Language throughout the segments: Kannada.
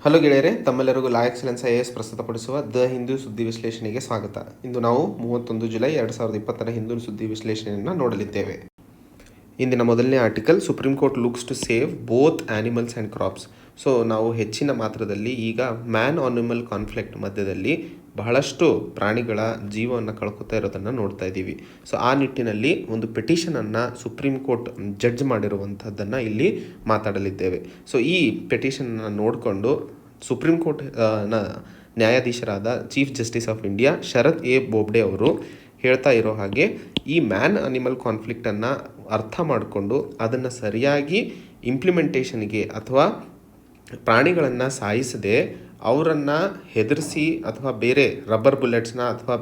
ಹಲೋ ಗೆಳೆಯರೆ, ತಮ್ಮೆಲ್ಲರಿಗೂ ಲಾ ಎಕ್ಸಲೆನ್ಸ್ IAS ಪ್ರಸ್ತುತಪಡಿಸುವ ದ ಹಿಂದೂ ಸುದ್ದಿ ವಿಶ್ಲೇಷಣೆಗೆ ಸ್ವಾಗತ. ಇಂದು ನಾವು 31 ಜುಲೈ 2020 ಹಿಂದೂ ಸುದ್ದಿ ವಿಶ್ಲೇಷಣೆಯನ್ನು ನೋಡಲಿದ್ದೇವೆ. ಇಂದಿನ ಮೊದಲನೇ article, supreme court looks to save both animals and crops. So ನಾವು ಹೆಚ್ಚಿನ ಮಾತ್ರದಲ್ಲಿ ಈಗ ಮ್ಯಾನ್ ಆನಿಮಲ್ ಕಾನ್ಫ್ಲಿಕ್ಟ್ ಮಧ್ಯದಲ್ಲಿ ಬಹಳಷ್ಟು ಪ್ರಾಣಿಗಳ ಜೀವವನ್ನು ಕಳ್ಕೊತಾ ಇರೋದನ್ನು ನೋಡ್ತಾ ಇದ್ದೀವಿ. ಸೊ ಆ ನಿಟ್ಟಿನಲ್ಲಿ ಒಂದು ಪೆಟಿಷನನ್ನು ಸುಪ್ರೀಂ ಕೋರ್ಟ್ ಜಡ್ಜ್ ಮಾಡಿರುವಂಥದ್ದನ್ನು ಇಲ್ಲಿ ಮಾತಾಡಲಿದ್ದೇವೆ. ಸೊ ಈ ಪೆಟಿಷನನ್ನು ನೋಡಿಕೊಂಡು ಸುಪ್ರೀಂ ಕೋರ್ಟ್ ನ್ಯಾಯಾಧೀಶರಾದ chief justice of India Sharath A Bobde ಅವರು ಹೇಳ್ತಾ ಇರೋ ಹಾಗೆ, ಈ ಮ್ಯಾನ್ ಅನಿಮಲ್ ಕಾನ್ಫ್ಲಿಕ್ಟನ್ನು ಅರ್ಥ ಮಾಡಿಕೊಂಡು ಅದನ್ನು ಸರಿಯಾಗಿ ಇಂಪ್ಲಿಮೆಂಟೇಷನ್ಗೆ ಅಥವಾ ಪ್ರಾಣಿಗಳನ್ನು ಸಾಯಿಸದೆ ಅವರನ್ನು ಹೆದರಿಸಿ ಅಥವಾ ಬೇರೆ ರಬ್ಬರ್ ಬುಲೆಟ್ಸ್ನ ಅಥವಾ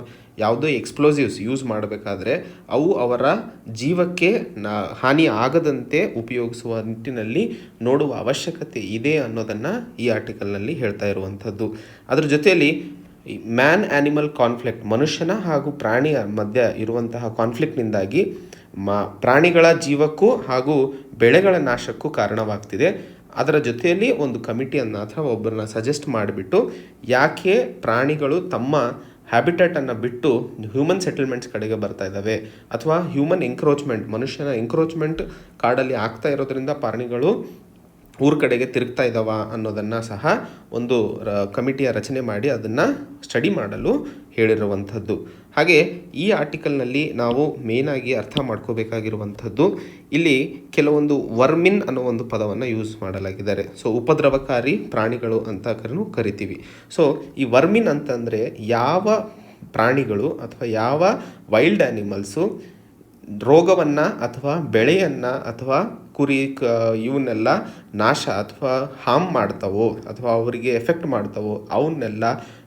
ಯಾವುದೋ ಎಕ್ಸ್ಪ್ಲೋಸಿವ್ಸ್ ಯೂಸ್ ಮಾಡಬೇಕಾದ್ರೆ ಅವು ಅವರ ಜೀವಕ್ಕೆ ಹಾನಿ ಆಗದಂತೆ ಉಪಯೋಗಿಸುವ ನಿಟ್ಟಿನಲ್ಲಿ ನೋಡುವ ಅವಶ್ಯಕತೆ ಇದೆ ಅನ್ನೋದನ್ನು ಈ ಆರ್ಟಿಕಲ್ನಲ್ಲಿ ಹೇಳ್ತಾ ಇರುವಂಥದ್ದು. ಅದರ ಜೊತೆಯಲ್ಲಿ ಮ್ಯಾನ್ ಆ್ಯನಿಮಲ್ ಕಾನ್ಫ್ಲಿಕ್ಟ್, ಮನುಷ್ಯನ ಹಾಗೂ ಪ್ರಾಣಿಯ ಮಧ್ಯೆ ಇರುವಂತಹ ಕಾನ್ಫ್ಲಿಕ್ಟ್ನಿಂದಾಗಿ ಪ್ರಾಣಿಗಳ ಜೀವಕ್ಕೂ ಹಾಗೂ ಬೆಳೆಗಳ ನಾಶಕ್ಕೂ ಕಾರಣವಾಗ್ತಿದೆ. ಅದರ ಜೊತೆಯಲ್ಲಿ ಒಂದು ಕಮಿಟಿಯನ್ನು ಅಥವಾ ಒಬ್ಬರನ್ನ ಸಜೆಸ್ಟ್ ಮಾಡಿಬಿಟ್ಟು ಯಾಕೆ ಪ್ರಾಣಿಗಳು ತಮ್ಮ ಹ್ಯಾಬಿಟೇಟನ್ನು ಬಿಟ್ಟು ಹ್ಯೂಮನ್ ಸೆಟಲ್ಮೆಂಟ್ಸ್ ಕಡೆಗೆ ಬರ್ತಾ ಇದ್ದಾವೆ ಅಥವಾ ಹ್ಯೂಮನ್ ಎಂಕ್ರೋಚ್ಮೆಂಟ್, ಮನುಷ್ಯನ ಎಂಕ್ರೋಚ್ಮೆಂಟ್ ಕಾಡಲ್ಲಿ ಆಗ್ತಾ ಇರೋದ್ರಿಂದ ಪ್ರಾಣಿಗಳು ಊರ ಕಡೆಗೆ ತಿರುಗ್ತಾ ಇದ್ದಾವ ಅನ್ನೋದನ್ನು ಸಹ ಒಂದು ಕಮಿಟಿಯ ರಚನೆ ಮಾಡಿ ಅದನ್ನು ಸ್ಟಡಿ ಮಾಡಲು ಹೇಳಿರುವಂಥದ್ದು. ಹಾಗೆ ಈ ಆರ್ಟಿಕಲ್ನಲ್ಲಿ ನಾವು ಮೇಯ್ನಾಗಿ ಅರ್ಥ ಮಾಡ್ಕೋಬೇಕಾಗಿರುವಂಥದ್ದು, ಇಲ್ಲಿ ಕೆಲವೊಂದು ವರ್ಮಿನ್ ಅನ್ನೋ ಒಂದು ಪದವನ್ನು ಯೂಸ್ ಮಾಡಲಾಗಿದ್ದಾರೆ. ಸೊ ಉಪದ್ರವಕಾರಿ ಪ್ರಾಣಿಗಳು ಅಂತ ಕರಿತೀವಿ. ಸೊ ಈ ವರ್ಮಿನ್ ಅಂತಂದರೆ ಯಾವ ಪ್ರಾಣಿಗಳು ಅಥವಾ ಯಾವ ವೈಲ್ಡ್ ಆ್ಯನಿಮಲ್ಸು ರೋಗವನ್ನು ಅಥವಾ ಬೆಳೆಯನ್ನು ಅಥವಾ ಕುರಿ ಇವನ್ನೆಲ್ಲ ನಾಶ ಅಥವಾ ಹಾರ್ಮ್ ಮಾಡ್ತಾವೋ ಅಥವಾ ಅವರಿಗೆ ಎಫೆಕ್ಟ್ ಮಾಡ್ತಾವೋ ಅವನ್ನೆಲ್ಲ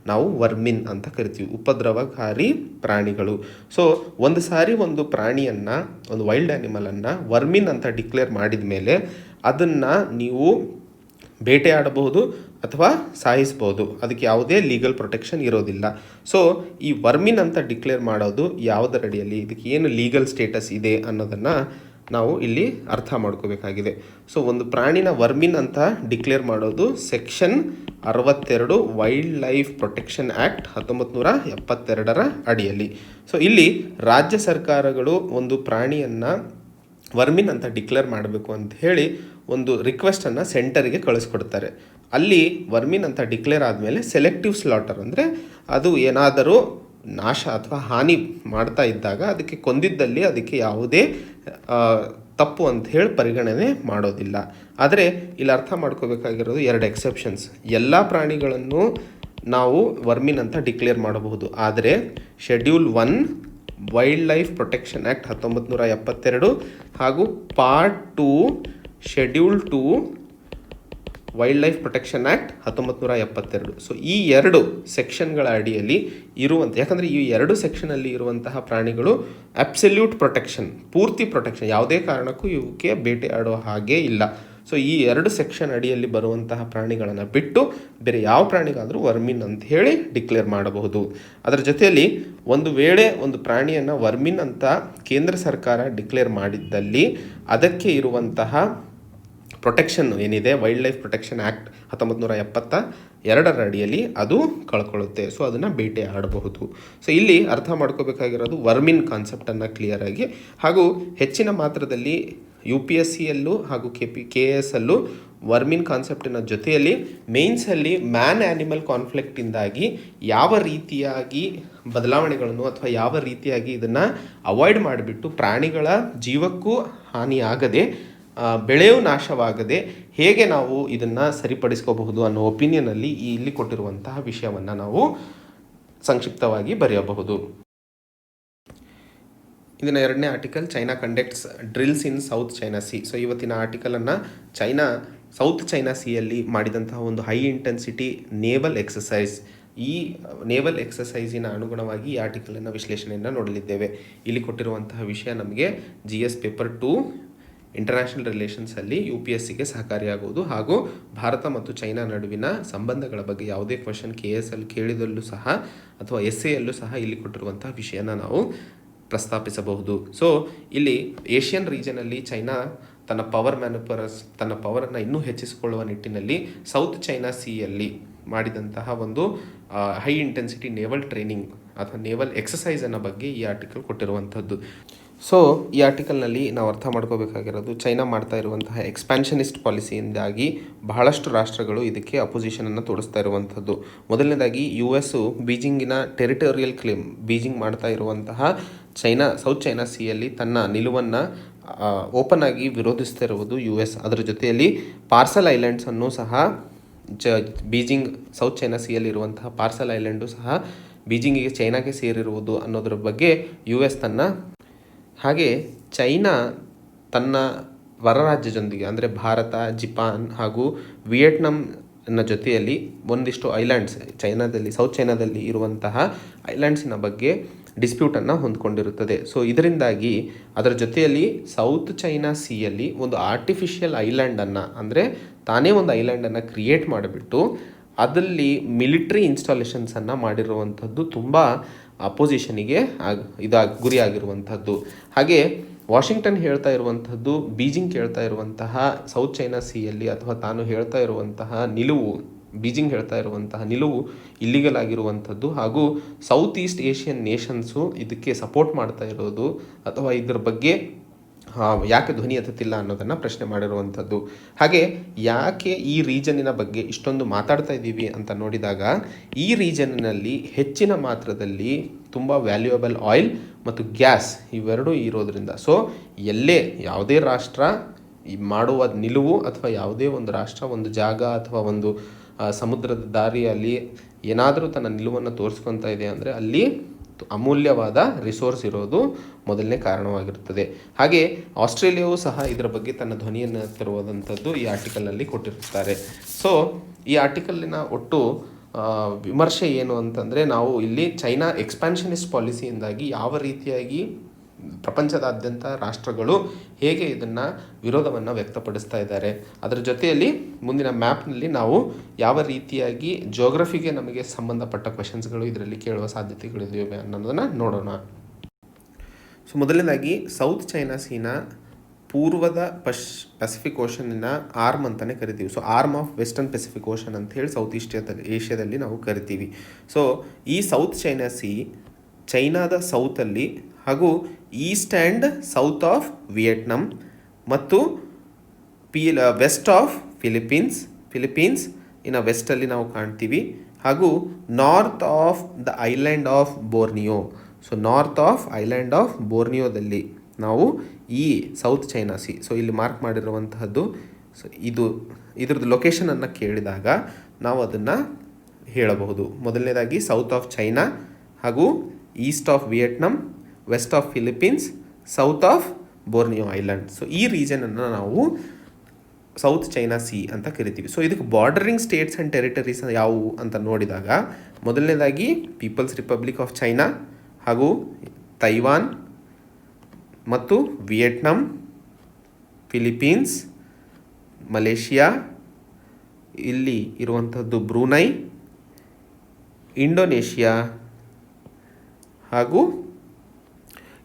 ನಾವು ವರ್ಮಿನ್ ಅಂತ ಕರಿತೀವಿ, ಉಪದ್ರವಕಾರಿ ಪ್ರಾಣಿಗಳು. ಸೊ ಒಂದು ಸಾರಿ ಒಂದು ಪ್ರಾಣಿಯನ್ನು, ಒಂದು ವೈಲ್ಡ್ ಆ್ಯನಿಮಲನ್ನು ವರ್ಮಿನ್ ಅಂತ ಡಿಕ್ಲೇರ್ ಮಾಡಿದ ಮೇಲೆ ಅದನ್ನು ನೀವು ಬೇಟೆಯಾಡಬಹುದು ಅಥವಾ ಸಾಯಿಸ್ಬೋದು. ಅದಕ್ಕೆ ಯಾವುದೇ ಲೀಗಲ್ ಪ್ರೊಟೆಕ್ಷನ್ ಇರೋದಿಲ್ಲ. ಸೊ ಈ ವರ್ಮಿನ್ ಅಂತ ಡಿಕ್ಲೇರ್ ಮಾಡೋದು ಯಾವುದರಡಿಯಲ್ಲಿ, ಇದಕ್ಕೆ ಏನು ಲೀಗಲ್ ಸ್ಟೇಟಸ್ ಇದೆ ಅನ್ನೋದನ್ನು ನಾವು ಇಲ್ಲಿ ಅರ್ಥ ಮಾಡ್ಕೋಬೇಕಾಗಿದೆ. ಸೊ ಒಂದು ಪ್ರಾಣಿನ ವರ್ಮಿನ್ ಅಂತ ಡಿಕ್ಲೇರ್ ಮಾಡೋದು section 62 wild life protection act 1972 ಅಡಿಯಲ್ಲಿ. ಸೊ ಇಲ್ಲಿ ರಾಜ್ಯ ಸರ್ಕಾರಗಳು ಒಂದು ಪ್ರಾಣಿಯನ್ನು ವರ್ಮಿನ್ ಅಂತ ಡಿಕ್ಲೇರ್ ಮಾಡಬೇಕು ಅಂತ ಹೇಳಿ ಒಂದು ರಿಕ್ವೆಸ್ಟನ್ನು ಸೆಂಟರಿಗೆ ಕಳಿಸ್ಕೊಡ್ತಾರೆ. ಅಲ್ಲಿ ವರ್ಮಿನ್ ಅಂತ ಡಿಕ್ಲೇರ್ ಆದಮೇಲೆ ಸೆಲೆಕ್ಟಿವ್ ಸ್ಲಾಟರ್ ಅಂದರೆ ಅದು ಏನಾದರೂ ನಾಶ ಅಥವಾ ಹಾನಿ ಮಾಡ್ತಾ ಇದ್ದಾಗ ಅದಕ್ಕೆ ಕೊಂದಿದ್ದಲ್ಲಿ ಅದಕ್ಕೆ ಯಾವುದೇ ತಪ್ಪು ಅಂತ ಹೇಳಿ ಪರಿಗಣನೆ ಮಾಡೋದಿಲ್ಲ. ಆದರೆ ಇಲ್ಲಿ ಅರ್ಥ ಮಾಡ್ಕೋಬೇಕಾಗಿರೋದು 2 ಎಕ್ಸೆಪ್ಷನ್ಸ್. ಎಲ್ಲ ಪ್ರಾಣಿಗಳನ್ನು ನಾವು ವರ್ಮಿನ್ ಅಂತ ಡಿಕ್ಲೇರ್ ಮಾಡಬಹುದು, ಆದರೆ schedule 1 wild life protection act 1972 ಹಾಗೂ part 2 schedule 2 wild life protection act 1972. So ಈ 2 ಸೆಕ್ಷನ್ಗಳ ಅಡಿಯಲ್ಲಿ ಯಾಕಂದರೆ ಈ 2 ಸೆಕ್ಷನಲ್ಲಿ ಇರುವಂತಹ ಪ್ರಾಣಿಗಳು ಅಬ್ಸಲ್ಯೂಟ್ ಪ್ರೊಟೆಕ್ಷನ್, ಪೂರ್ತಿ ಪ್ರೊಟೆಕ್ಷನ್, ಯಾವುದೇ ಕಾರಣಕ್ಕೂ ಇವಕ್ಕೆ ಬೇಟೆ ಆಡೋ ಹಾಗೆ ಇಲ್ಲ. ಸೊ ಈ 2 ಸೆಕ್ಷನ್ ಅಡಿಯಲ್ಲಿ ಬರುವಂತಹ ಪ್ರಾಣಿಗಳನ್ನು ಬಿಟ್ಟು ಬೇರೆ ಯಾವ ಪ್ರಾಣಿಗಾದರೂ ವರ್ಮಿನ್ ಅಂತ ಹೇಳಿ ಡಿಕ್ಲೇರ್ ಮಾಡಬಹುದು. ಅದರ ಜೊತೆಯಲ್ಲಿ ಒಂದು ವೇಳೆ ಒಂದು ಪ್ರಾಣಿಯನ್ನು ವರ್ಮಿನ್ ಅಂತ ಕೇಂದ್ರ ಸರ್ಕಾರ ಡಿಕ್ಲೇರ್ ಮಾಡಿದ್ದಲ್ಲಿ ಅದಕ್ಕೆ ಇರುವಂತಹ ಪ್ರೊಟೆಕ್ಷನ್ ಏನಿದೆ, ವೈಲ್ಡ್ ಲೈಫ್ ಪ್ರೊಟೆಕ್ಷನ್ ಆ್ಯಕ್ಟ್ 1972 ಅಡಿಯಲ್ಲಿ ಅದು ಕಳ್ಕೊಳ್ಳುತ್ತೆ. ಸೊ ಅದನ್ನು ಬೇಟೆ ಆಡಬಹುದು. ಸೊ ಇಲ್ಲಿ ಅರ್ಥ ಮಾಡ್ಕೋಬೇಕಾಗಿರೋದು ವರ್ಮಿನ್ ಕಾನ್ಸೆಪ್ಟನ್ನು ಕ್ಲಿಯರಾಗಿ, ಹಾಗೂ ಹೆಚ್ಚಿನ ಮಾತ್ರದಲ್ಲಿ UPSCಯಲ್ಲೂ ಹಾಗೂ KSಯಲ್ಲೂ ವರ್ಮಿನ್ ಕಾನ್ಸೆಪ್ಟಿನ ಜೊತೆಯಲ್ಲಿ ಮೇನ್ಸಲ್ಲಿ ಮ್ಯಾನ್ ಆ್ಯನಿಮಲ್ ಕಾನ್ಫ್ಲಿಕ್ಟಿಂದಾಗಿ ಯಾವ ರೀತಿಯಾಗಿ ಬದಲಾವಣೆಗಳನ್ನು ಅಥವಾ ಯಾವ ರೀತಿಯಾಗಿ ಇದನ್ನು ಅವಾಯ್ಡ್ ಮಾಡಿಬಿಟ್ಟು ಪ್ರಾಣಿಗಳ ಜೀವಕ್ಕೂ ಹಾನಿಯಾಗದೆ ಬೆಳೆಯೂ ನಾಶವಾಗದೆ ಹೇಗೆ ನಾವು ಇದನ್ನು ಸರಿಪಡಿಸ್ಕೋಬಹುದು ಅನ್ನೋ ಒಪಿನಿಯನಲ್ಲಿ ಇಲ್ಲಿ ಕೊಟ್ಟಿರುವಂತಹ ವಿಷಯವನ್ನು ನಾವು ಸಂಕ್ಷಿಪ್ತವಾಗಿ ಬರೆಯಬಹುದು. ಇದನ್ನ 2ನೇ ಆರ್ಟಿಕಲ್, ಚೈನಾ ಕಂಡಕ್ಟ್ಸ್ ಡ್ರಿಲ್ಸ್ ಇನ್ ಸೌತ್ ಚೈನಾ ಸಿ. ಸೊ ಇವತ್ತಿನ ಆರ್ಟಿಕಲನ್ನು ಸೌತ್ ಚೈನಾ ಸಿಯಲ್ಲಿ ಮಾಡಿದಂತಹ ಒಂದು ಹೈ ಇಂಟೆನ್ಸಿಟಿ ನೇವಲ್ ಎಕ್ಸಸೈಸ್, ಈ ನೇವಲ್ ಎಕ್ಸಸೈಸಿನ ಅನುಗುಣವಾಗಿ ಈ ಆರ್ಟಿಕಲನ್ನು ವಿಶ್ಲೇಷಣೆಯನ್ನು ನೋಡಲಿದ್ದೇವೆ. ಇಲ್ಲಿ ಕೊಟ್ಟಿರುವಂತಹ ವಿಷಯ ನಮಗೆ GS ಪೇಪರ್ 2 ಇಂಟರ್ನ್ಯಾಷನಲ್ ರಿಲೇಷನ್ಸಲ್ಲಿ UPSCಗೆ ಸಹಕಾರಿಯಾಗುವುದು, ಹಾಗೂ ಭಾರತ ಮತ್ತು ಚೈನಾ ನಡುವಿನ ಸಂಬಂಧಗಳ ಬಗ್ಗೆ ಯಾವುದೇ ಕ್ವಶನ್ KSಲ್ಲಿ ಕೇಳಿದಲ್ಲೂ ಸಹ ಅಥವಾ SAಯಲ್ಲೂ ಸಹ ಇಲ್ಲಿ ಕೊಟ್ಟಿರುವಂತಹ ವಿಷಯನ ನಾವು ಪ್ರಸ್ತಾಪಿಸಬಹುದು. ಸೊ ಇಲ್ಲಿ ಏಷ್ಯನ್ ರೀಜನಲ್ಲಿ ಚೈನಾ ತನ್ನ ಪವರನ್ನು ಇನ್ನೂ ಹೆಚ್ಚಿಸಿಕೊಳ್ಳುವ ನಿಟ್ಟಿನಲ್ಲಿ ಸೌತ್ ಚೈನಾ ಸೀಯಲ್ಲಿ ಮಾಡಿದಂತಹ ಒಂದು ಹೈ ಇಂಟೆನ್ಸಿಟಿ ನೇವಲ್ ಟ್ರೈನಿಂಗ್ ಅಥವಾ ನೇವಲ್ ಎಕ್ಸಸೈಸನ್ನು ಬಗ್ಗೆ ಈ ಆರ್ಟಿಕಲ್ ಕೊಟ್ಟಿರುವಂಥದ್ದು. ಸೊ ಈ ಆರ್ಟಿಕಲ್ನಲ್ಲಿ ನಾವು ಅರ್ಥ ಮಾಡ್ಕೋಬೇಕಾಗಿರೋದು, ಚೈನಾ ಮಾಡ್ತಾ ಇರುವಂತಹ ಎಕ್ಸ್ಪ್ಯಾನ್ಷನಿಸ್ಟ್ ಪಾಲಿಸಿಯಿಂದಾಗಿ ಬಹಳಷ್ಟು ರಾಷ್ಟ್ರಗಳು ಇದಕ್ಕೆ ಅಪೋಸಿಷನನ್ನು ತೋರಿಸ್ತಾ ಇರುವಂಥದ್ದು. ಮೊದಲನೇದಾಗಿ US ಬೀಜಿಂಗಿನ ಟೆರಿಟೋರಿಯಲ್ ಕ್ಲೇಮ್, ಬೀಜಿಂಗ್ ಮಾಡ್ತಾ ಇರುವಂತಹ ಸೌತ್ ಚೈನಾ ಸಿಯಲ್ಲಿ ತನ್ನ ನಿಲುವನ್ನು ಓಪನ್ ಆಗಿ ವಿರೋಧಿಸ್ತಾ ಇರುವುದು US. ಅದರ ಜೊತೆಯಲ್ಲಿ ಪಾರ್ಸಲ್ ಐಲ್ಯಾಂಡ್ಸನ್ನು ಸಹ ಬೀಜಿಂಗ್ ಸೌತ್ ಚೈನಾ ಸಿಯಲ್ಲಿರುವಂತಹ ಪಾರ್ಸಲ್ ಐಲ್ಯಾಂಡು ಸಹ ಬೀಜಿಂಗಿಗೆ ಚೈನಾಗೆ ಸೇರಿರುವುದು ಅನ್ನೋದರ ಬಗ್ಗೆ US ಹಾಗೆ ಚೈನಾ ತನ್ನ ಹೊರರಾಜ್ಯ ಜೊತೆಗೆ ಅಂದರೆ ಭಾರತ, ಜಪಾನ್ ಹಾಗೂ ವಿಯೆಟ್ನಾಂನ ಜೊತೆಯಲ್ಲಿ ಒಂದಿಷ್ಟು ಐಲ್ಯಾಂಡ್ಸ್ ಸೌತ್ ಚೈನಾದಲ್ಲಿ ಇರುವಂತಹ ಐಲ್ಯಾಂಡ್ಸಿನ ಬಗ್ಗೆ ಡಿಸ್ಪ್ಯೂಟನ್ನು ಹೊಂದ್ಕೊಂಡಿರುತ್ತದೆ. ಸೊ ಇದರಿಂದಾಗಿ ಅದರ ಜೊತೆಯಲ್ಲಿ ಸೌತ್ ಚೈನಾ ಸಿಯಲ್ಲಿ ಒಂದು ಆರ್ಟಿಫಿಷಿಯಲ್ ಐಲ್ಯಾಂಡನ್ನು, ಅಂದರೆ ತಾನೇ ಒಂದು ಐಲ್ಯಾಂಡನ್ನು ಕ್ರಿಯೇಟ್ ಮಾಡಿಬಿಟ್ಟು ಅದರಲ್ಲಿ ಮಿಲಿಟ್ರಿ ಇನ್ಸ್ಟಾಲೇಷನ್ಸನ್ನು ಮಾಡಿರುವಂಥದ್ದು ತುಂಬ ಅಪೋಸಿಷನಿಗೆ ಗುರಿಯಾಗಿರುವಂಥದ್ದು. ಹಾಗೆ ವಾಷಿಂಗ್ಟನ್ ಹೇಳ್ತಾ ಇರುವಂಥದ್ದು, ಬೀಜಿಂಗ್ ಹೇಳ್ತಾ ಇರುವಂತಹ ಸೌತ್ ಚೈನಾ ಸಿಯಲ್ಲಿ ಅಥವಾ ತಾನು ಹೇಳ್ತಾ ಇರುವಂತಹ ನಿಲುವು, ಬೀಜಿಂಗ್ ಹೇಳ್ತಾ ಇರುವಂತಹ ನಿಲುವು ಇಲ್ಲಿಗಲ್ ಆಗಿರುವಂಥದ್ದು ಹಾಗೂ ಸೌತ್ ಈಸ್ಟ್ ಏಷ್ಯನ್ ನೇಷನ್ಸು ಇದಕ್ಕೆ ಸಪೋರ್ಟ್ ಮಾಡ್ತಾ ಇರೋದು ಅಥವಾ ಇದ್ರ ಬಗ್ಗೆ ಯಾಕೆ ಧ್ವನಿ ಎತ್ತುತ್ತಿಲ್ಲ ಅನ್ನೋದನ್ನು ಪ್ರಶ್ನೆ ಮಾಡಿರುವಂಥದ್ದು. ಹಾಗೆ ಯಾಕೆ ಈ ರೀಜನ್ನಿನ ಬಗ್ಗೆ ಇಷ್ಟೊಂದು ಮಾತಾಡ್ತಾ ಇದ್ದೀವಿ ಅಂತ ನೋಡಿದಾಗ, ಈ ರೀಜನ್ನಲ್ಲಿ ಹೆಚ್ಚಿನ ಮಾತ್ರದಲ್ಲಿ ತುಂಬ ವ್ಯಾಲ್ಯೂಯಬಲ್ ಆಯಿಲ್ ಮತ್ತು ಗ್ಯಾಸ್ ಇವೆರಡೂ ಇರೋದ್ರಿಂದ, ಸೊ ಯಾವುದೇ ರಾಷ್ಟ್ರ ಮಾಡುವ ನಿಲುವು ಅಥವಾ ಯಾವುದೇ ಒಂದು ರಾಷ್ಟ್ರ ಒಂದು ಜಾಗ ಅಥವಾ ಒಂದು ಸಮುದ್ರದ ದಾರಿಯಲ್ಲಿ ಏನಾದರೂ ತನ್ನ ನಿಲುವನ್ನು ತೋರಿಸ್ಕೊತಾ ಇದೆ ಅಂದರೆ ಅಲ್ಲಿ ಅಮೂಲ್ಯವಾದ ರಿಸೋರ್ಸ್ ಇರೋದು ಮೊದಲನೇ ಕಾರಣವಾಗಿರುತ್ತದೆ. ಹಾಗೆ ಆಸ್ಟ್ರೇಲಿಯಾವು ಸಹ ಇದರ ಬಗ್ಗೆ ತನ್ನ ಧ್ವನಿಯನ್ನು ತರುವಂಥದ್ದು ಈ ಆರ್ಟಿಕಲ್ನಲ್ಲಿ ಕೊಟ್ಟಿರುತ್ತಾರೆ. ಸೊ ಈ ಆರ್ಟಿಕಲ್ಲಿನ ಒಟ್ಟು ವಿಮರ್ಶೆ ಏನು ಅಂತಂದರೆ, ನಾವು ಇಲ್ಲಿ ಚೈನಾ ಎಕ್ಸ್ಪ್ಯಾನ್ಷನಿಸ್ಟ್ ಪಾಲಿಸಿಯಿಂದಾಗಿ ಯಾವ ರೀತಿಯಾಗಿ ಪ್ರಪಂಚದಾದ್ಯಂತ ರಾಷ್ಟ್ರಗಳು ಹೇಗೆ ಇದನ್ನು ವಿರೋಧವನ್ನು ವ್ಯಕ್ತಪಡಿಸ್ತಾ ಇದ್ದಾರೆ, ಅದರ ಜೊತೆಯಲ್ಲಿ ಮುಂದಿನ ಮ್ಯಾಪ್ನಲ್ಲಿ ನಾವು ಯಾವ ರೀತಿಯಾಗಿ ಜೋಗ್ರಫಿಗೆ ನಮಗೆ ಸಂಬಂಧಪಟ್ಟ ಕ್ವೆಶನ್ಸ್ಗಳು ಇದರಲ್ಲಿ ಕೇಳುವ ಸಾಧ್ಯತೆಗಳಿವೆ ಅನ್ನೋದನ್ನು ನೋಡೋಣ. ಸೊ ಮೊದಲನೇದಾಗಿ ಸೌತ್ ಚೈನಾ ಸೀನ ಪೂರ್ವದ ಪೆಸಿಫಿಕ್ ಓಷನ್ನ ಆರ್ಮ್ ಅಂತಲೇ ಕರಿತೀವಿ. So arm of western Pacific ocean ಅಂತ ಹೇಳಿ ಸೌತ್ ಏಷ್ಯಾದಲ್ಲಿ ನಾವು ಕರಿತೀವಿ. ಸೊ ಈ ಸೌತ್ ಚೈನಾ ಸಿ ಚೈನಾದ ಸೌತಲ್ಲಿ ಹಾಗೂ east and south of Vietnam ಮತ್ತು ವೆಸ್ಟ್ ಆಫ್ ಫಿಲಿಪೀನ್ಸ್ ಇನ್ನು ವೆಸ್ಟಲ್ಲಿ ನಾವು ಕಾಣ್ತೀವಿ, ಹಾಗೂ north of the island of Borneo. So north of island of ಬೋರ್ನಿಯೋದಲ್ಲಿ ನಾವು ಈ ಸೌತ್ ಚೈನಾ ಸಿ, ಸೊ ಇಲ್ಲಿ ಮಾರ್ಕ್ ಮಾಡಿರುವಂತಹದ್ದು, ಸೊ ಇದ್ರದ್ದು ಲೊಕೇಶನನ್ನು ಕೇಳಿದಾಗ ನಾವು ಅದನ್ನು ಹೇಳಬಹುದು. ಮೊದಲನೇದಾಗಿ ಸೌತ್ ಆಫ್ ಚೈನಾ ಹಾಗೂ east of Vietnam, west of Philippines, south of Borneo island. So ಈ ರೀಜನನ್ನು ನಾವು ಸೌತ್ ಚೈನಾ ಸಿ ಅಂತ ಕರಿತೀವಿ. ಸೊ ಇದಕ್ಕೆ ಬಾರ್ಡರಿಂಗ್ ಸ್ಟೇಟ್ಸ್ ಆ್ಯಂಡ್ ಟೆರಿಟರೀಸ್ ಯಾವುವು ಅಂತ ನೋಡಿದಾಗ, ಮೊದಲನೇದಾಗಿ ಪೀಪಲ್ಸ್ ರಿಪಬ್ಲಿಕ್ ಆಫ್ ಚೈನಾ ಹಾಗೂ ತೈವಾನ್ ಮತ್ತು ವಿಯೆಟ್ನಾಂ, ಫಿಲಿಪೀನ್ಸ್, ಮಲೇಷಿಯಾ, ಇಲ್ಲಿ ಇರುವಂಥದ್ದು ಬ್ರೂನೈ, ಇಂಡೋನೇಷಿಯಾ ಹಾಗೂ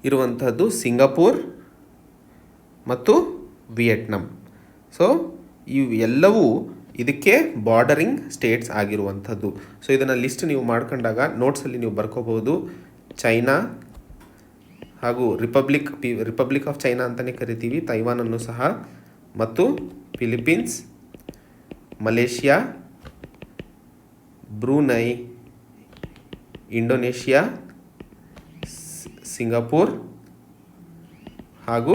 ಇರುವಂಥದ್ದು ಸಿಂಗಪೂರ್ ಮತ್ತು ವಿಯೆಟ್ನಾಂ. ಸೊ ಇವು ಎಲ್ಲವೂ ಇದಕ್ಕೆ ಬಾರ್ಡರಿಂಗ್ ಸ್ಟೇಟ್ಸ್ ಆಗಿರುವಂಥದ್ದು. ಸೊ ಇದನ್ನು ಲಿಸ್ಟ್ ನೀವು ಮಾಡ್ಕೊಂಡಾಗ ನೋಟ್ಸಲ್ಲಿ ನೀವು ಬರ್ಕೋಬಹುದು. ಚೈನಾ ಹಾಗೂ ರಿಪಬ್ಲಿಕ್ ಆಫ್ ಚೈನಾ ಅಂತಲೇ ಕರಿತೀವಿ, ತೈವಾನನ್ನು ಸಹ, ಮತ್ತು Philippines, Malaysia, Brunei, Indonesia, Singapore ಹಾಗೂ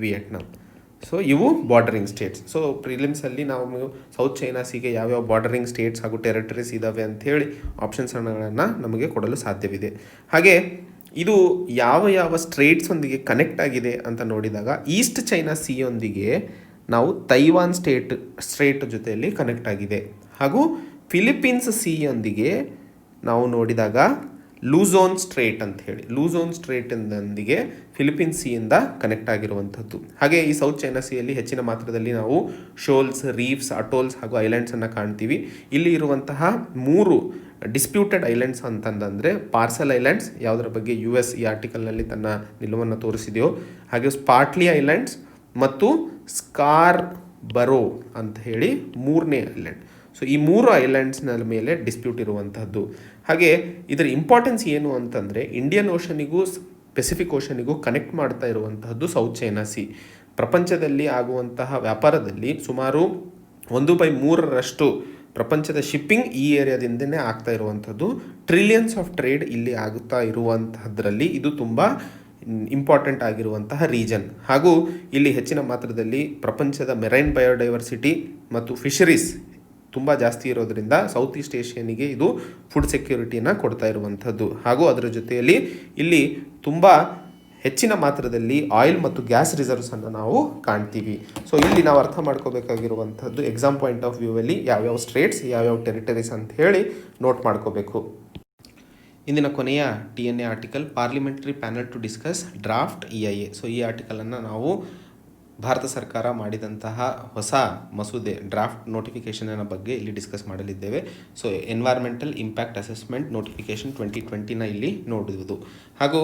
ವಿಯೆಟ್ನಾಂ. ಸೊ ಇವು ಬಾರ್ಡರಿಂಗ್ ಸ್ಟೇಟ್ಸ್. ಸೊ ಪ್ರಿಲಿಮ್ಸಲ್ಲಿ ನಾವು ಸೌತ್ ಚೈನಾ ಸಿಗೆ ಯಾವ್ಯಾವ ಬಾರ್ಡರಿಂಗ್ ಸ್ಟೇಟ್ಸ್ ಹಾಗೂ ಟೆರಿಟರೀಸ್ ಇದ್ದಾವೆ ಅಂಥೇಳಿ ಆಪ್ಷನ್ಸ್ಗಳನ್ನು ನಮಗೆ ಕೊಡಲು ಸಾಧ್ಯವಿದೆ. ಹಾಗೆ ಇದು ಯಾವ ಸ್ಟ್ರೇಟ್ಸ್ ಒಂದಿಗೆ ಕನೆಕ್ಟ್ ಆಗಿದೆ ಅಂತ ನೋಡಿದಾಗ, ಈಸ್ಟ್ ಚೈನಾ ಸಿಯೊಂದಿಗೆ ನಾವು ತೈವಾನ್ ಸ್ಟ್ರೇಟ್ ಜೊತೆಯಲ್ಲಿ ಕನೆಕ್ಟ್ ಆಗಿದೆ, ಹಾಗೂ ಫಿಲಿಪೀನ್ಸ್ ಸಿಯೊಂದಿಗೆ ನಾವು ನೋಡಿದಾಗ ಲೂಝೋನ್ ಸ್ಟ್ರೇಟ್ ಅಂತ ಹೇಳಿ, ಲೂಝೋನ್ ಸ್ಟ್ರೇಟ್ನೊಂದಿಗೆ ಫಿಲಿಪೀನ್ಸ್ ಸಿಯಿಂದ ಕನೆಕ್ಟ್ ಆಗಿರುವಂಥದ್ದು. ಹಾಗೆ ಈ ಸೌತ್ ಚೈನಾ ಸಿಯಲ್ಲಿ ಹೆಚ್ಚಿನ ಮಾತ್ರದಲ್ಲಿ ನಾವು ಶೋಲ್ಸ್, ರೀಫ್ಸ್, ಅಟೋಲ್ಸ್ ಹಾಗೂ ಐಲ್ಯಾಂಡ್ಸನ್ನು ಕಾಣ್ತೀವಿ. ಇಲ್ಲಿ ಇರುವಂತಹ 3 ಡಿಸ್ಪ್ಯೂಟೆಡ್ ಐಲ್ಯಾಂಡ್ಸ್ ಅಂತಂದರೆ ಪಾರ್ಸೆಲ್ ಐಲ್ಯಾಂಡ್ಸ್, ಯಾವುದರ ಬಗ್ಗೆ US ಈ ಆರ್ಟಿಕಲ್ನಲ್ಲಿ ತನ್ನ ನಿಲುವನ್ನು ತೋರಿಸಿದೆಯೋ, ಹಾಗೆ ಸ್ಪಾರ್ಟ್ಲಿ ಐಲ್ಯಾಂಡ್ಸ್ ಮತ್ತು ಸ್ಕಾರ್ಬರೋ ಅಂತ ಹೇಳಿ 3ನೇ ಐಲ್ಯಾಂಡ್. ಸೊ ಈ 3 ಐಲ್ಯಾಂಡ್ಸ್ನ ಮೇಲೆ ಡಿಸ್ಪ್ಯೂಟ್ ಇರುವಂತಹದ್ದು. ಹಾಗೆ ಇದರ ಇಂಪಾರ್ಟೆನ್ಸ್ ಏನು ಅಂತಂದರೆ ಇಂಡಿಯನ್ ಓಷನಿಗೂ ಪೆಸಿಫಿಕ್ ಓಷನಿಗೂ ಕನೆಕ್ಟ್ ಮಾಡ್ತಾ ಇರುವಂತಹದ್ದು ಸೌತ್ ಚೈನಾ ಸಿ. ಪ್ರಪಂಚದಲ್ಲಿ ಆಗುವಂತಹ ವ್ಯಾಪಾರದಲ್ಲಿ ಸುಮಾರು 1/3 ಪ್ರಪಂಚದ ಶಿಪ್ಪಿಂಗ್ ಈ ಏರಿಯಾದಿಂದನೇ ಆಗ್ತಾ ಇರುವಂಥದ್ದು. ಟ್ರಿಲಿಯನ್ಸ್ ಆಫ್ ಟ್ರೇಡ್ ಇಲ್ಲಿ ಆಗುತ್ತಾ ಇರುವಂತಹದ್ರಲ್ಲಿ ಇದು ತುಂಬ ಇಂಪಾರ್ಟೆಂಟ್ ಆಗಿರುವಂತಹ ರೀಜನ್. ಹಾಗೂ ಇಲ್ಲಿ ಹೆಚ್ಚಿನ ಮಾತ್ರದಲ್ಲಿ ಪ್ರಪಂಚದ ಮೆರೈನ್ ಬಯೋಡೈವರ್ಸಿಟಿ ಮತ್ತು ಫಿಶರೀಸ್ ತುಂಬ ಜಾಸ್ತಿ ಇರೋದರಿಂದ ಸೌತ್ ಈಸ್ಟ್ ಏಷ್ಯನಿಗೆ ಇದು ಫುಡ್ ಸೆಕ್ಯೂರಿಟಿನ ಕೊಡ್ತಾ ಇರುವಂಥದ್ದು. ಹಾಗೂ ಅದರ ಜೊತೆಯಲ್ಲಿ ಇಲ್ಲಿ ತುಂಬ ಹೆಚ್ಚಿನ ಮಾತ್ರದಲ್ಲಿ ಆಯಿಲ್ ಮತ್ತು ಗ್ಯಾಸ್ ರಿಸರ್ವ್ಸನ್ನು ನಾವು ಕಾಣ್ತೀವಿ. ಸೊ ಇಲ್ಲಿ ನಾವು ಅರ್ಥ ಮಾಡ್ಕೋಬೇಕಾಗಿರುವಂಥದ್ದು ಎಕ್ಸಾಮ್ ಪಾಯಿಂಟ್ ಆಫ್ ವ್ಯೂವಲ್ಲಿ ಯಾವ್ಯಾವ ಸ್ಟೇಟ್ಸ್ ಯಾವ್ಯಾವ ಟೆರಿಟರೀಸ್ ಅಂತ ಹೇಳಿ ನೋಟ್ ಮಾಡ್ಕೋಬೇಕು. ಇಂದಿನ ಕೊನೆಯ TNA article parliamentary panel to discuss draft EIA. So ಈ ಆರ್ಟಿಕಲನ್ನು ನಾವು ಭಾರತ ಸರ್ಕಾರ ಮಾಡಿದಂತಹ ಹೊಸ ಮಸೂದೆ ಡ್ರಾಫ್ಟ್ ನೋಟಿಫಿಕೇಷನ್ನ ಬಗ್ಗೆ ಇಲ್ಲಿ ಡಿಸ್ಕಸ್ ಮಾಡಲಿದ್ದೇವೆ. So environmental impact assessment notification 2020ನ ಇಲ್ಲಿ ನೋಡುವುದು. ಹಾಗೂ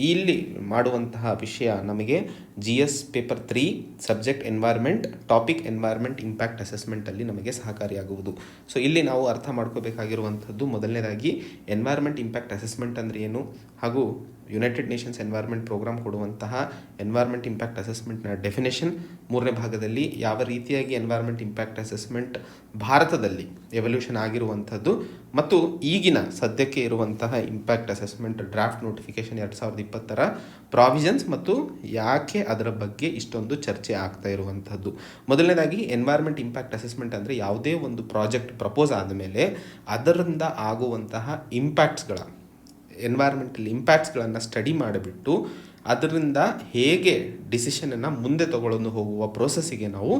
ಇಲ್ಲಿ ಮಾಡುವಂತಹ ವಿಷಯ ನಮಗೆ GS paper 3 subject environment, topic environment impact ಅಸೆಸ್ಮೆಂಟಲ್ಲಿ ನಮಗೆ ಸಹಕಾರಿಯಾಗುವುದು. ಸೊ ಇಲ್ಲಿ ನಾವು ಅರ್ಥ ಮಾಡ್ಕೋಬೇಕಾಗಿರುವಂಥದ್ದು ಮೊದಲನೇದಾಗಿ ಎನ್ವೈರ್ಮೆಂಟ್ ಇಂಪ್ಯಾಕ್ಟ್ ಅಸೆಸ್ಮೆಂಟ್ ಅಂದರೆ ಏನು, ಹಾಗೂ ಯುನೈಟೆಡ್ ನೇಷನ್ಸ್ ಎನ್ವೈರ್ಮೆಂಟ್ ಪ್ರೋಗ್ರಾಮ್ ಕೊಡುವಂತಹ ಎನ್ವೈರ್ಮೆಂಟ್ ಇಂಪ್ಯಾಕ್ಟ್ ಅಸೆಸ್ಮೆಂಟ್ನ ಡೆಫಿನೇಷನ್. 3ನೇ ಭಾಗದಲ್ಲಿ ಯಾವ ರೀತಿಯಾಗಿ ಎನ್ವೈರ್ಮೆಂಟ್ ಇಂಪ್ಯಾಕ್ಟ್ ಅಸೆಸ್ಮೆಂಟ್ ಭಾರತದಲ್ಲಿ ಎವಲ್ಯೂಷನ್ ಆಗಿರುವಂಥದ್ದು ಮತ್ತು ಈಗಿನ ಸದ್ಯಕ್ಕೆ ಇರುವಂತಹ ಇಂಪ್ಯಾಕ್ಟ್ ಅಸೆಸ್ಮೆಂಟ್ ಡ್ರಾಫ್ಟ್ ನೋಟಿಫಿಕೇಷನ್ 2020ರ ಪ್ರಾವಿಷನ್ಸ್ ಮತ್ತು ಯಾಕೆ ಅದರ ಬಗ್ಗೆ ಇಷ್ಟೊಂದು ಚರ್ಚೆ ಆಗ್ತಾ ಇರುವಂಥದ್ದು. ಮೊದಲನೇದಾಗಿ ಎನ್ವೈರ್ಮೆಂಟ್ ಇಂಪ್ಯಾಕ್ಟ್ ಅಸೆಸ್ಮೆಂಟ್ ಅಂದರೆ ಯಾವುದೇ ಒಂದು ಪ್ರಾಜೆಕ್ಟ್ ಪ್ರಪೋಸ್ ಆದಮೇಲೆ ಅದರಿಂದ ಆಗುವಂತಹ ಇಂಪ್ಯಾಕ್ಟ್ಸ್ಗಳ ಎನ್ವೈರ್ಮೆಂಟಲ್ ಇಂಪ್ಯಾಕ್ಟ್ಸ್ಗಳನ್ನು ಸ್ಟಡಿ ಮಾಡಿಬಿಟ್ಟು ಅದರಿಂದ ಹೇಗೆ ಡಿಸಿಷನನ್ನು ಮುಂದೆ ತಗೊಳ್ಳೋದು ಹೋಗುವ ಪ್ರೋಸೆಸ್ಸಿಗೆ ನಾವು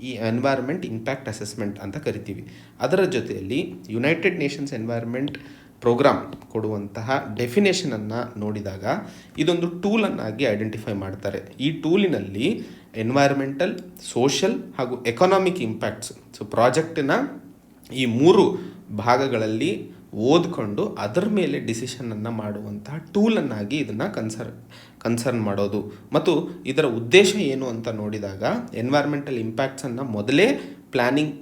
ಈ ಎನ್ವೈರ್ಮೆಂಟ್ ಇಂಪ್ಯಾಕ್ಟ್ ಅಸೆಸ್ಮೆಂಟ್ ಅಂತ ಕರಿತೀವಿ. ಅದರ ಜೊತೆಯಲ್ಲಿ ಯುನೈಟೆಡ್ ನೇಷನ್ಸ್ ಎನ್ವೈರ್ಮೆಂಟ್ ಪ್ರೋಗ್ರಾಮ್ ಕೊಡುವಂತಹ ಡೆಫಿನೇಷನನ್ನು ನೋಡಿದಾಗ ಇದೊಂದು ಟೂಲನ್ನಾಗಿ ಐಡೆಂಟಿಫೈ ಮಾಡ್ತಾರೆ. ಈ ಟೂಲಿನಲ್ಲಿ ಎನ್ವೈರ್ಮೆಂಟಲ್, ಸೋಷಲ್ ಹಾಗೂ ಎಕನಾಮಿಕ್ ಇಂಪ್ಯಾಕ್ಟ್ಸ್, ಸೊ ಪ್ರಾಜೆಕ್ಟಿನ ಈ 3 ಭಾಗಗಳಲ್ಲಿ ಓದ್ಕೊಂಡು ಅದರ ಮೇಲೆ ಡಿಸಿಷನನ್ನು ಮಾಡುವಂತಹ ಟೂಲನ್ನಾಗಿ ಇದನ್ನು ಕನ್ಸರ್ನ್ ಮಾಡೋದು. ಮತ್ತು ಇದರ ಉದ್ದೇಶ ಏನು ಅಂತ ನೋಡಿದಾಗ ಎನ್ವೈರ್ಮೆಂಟಲ್ ಇಂಪ್ಯಾಕ್ಟ್ಸನ್ನು ಮೊದಲೇ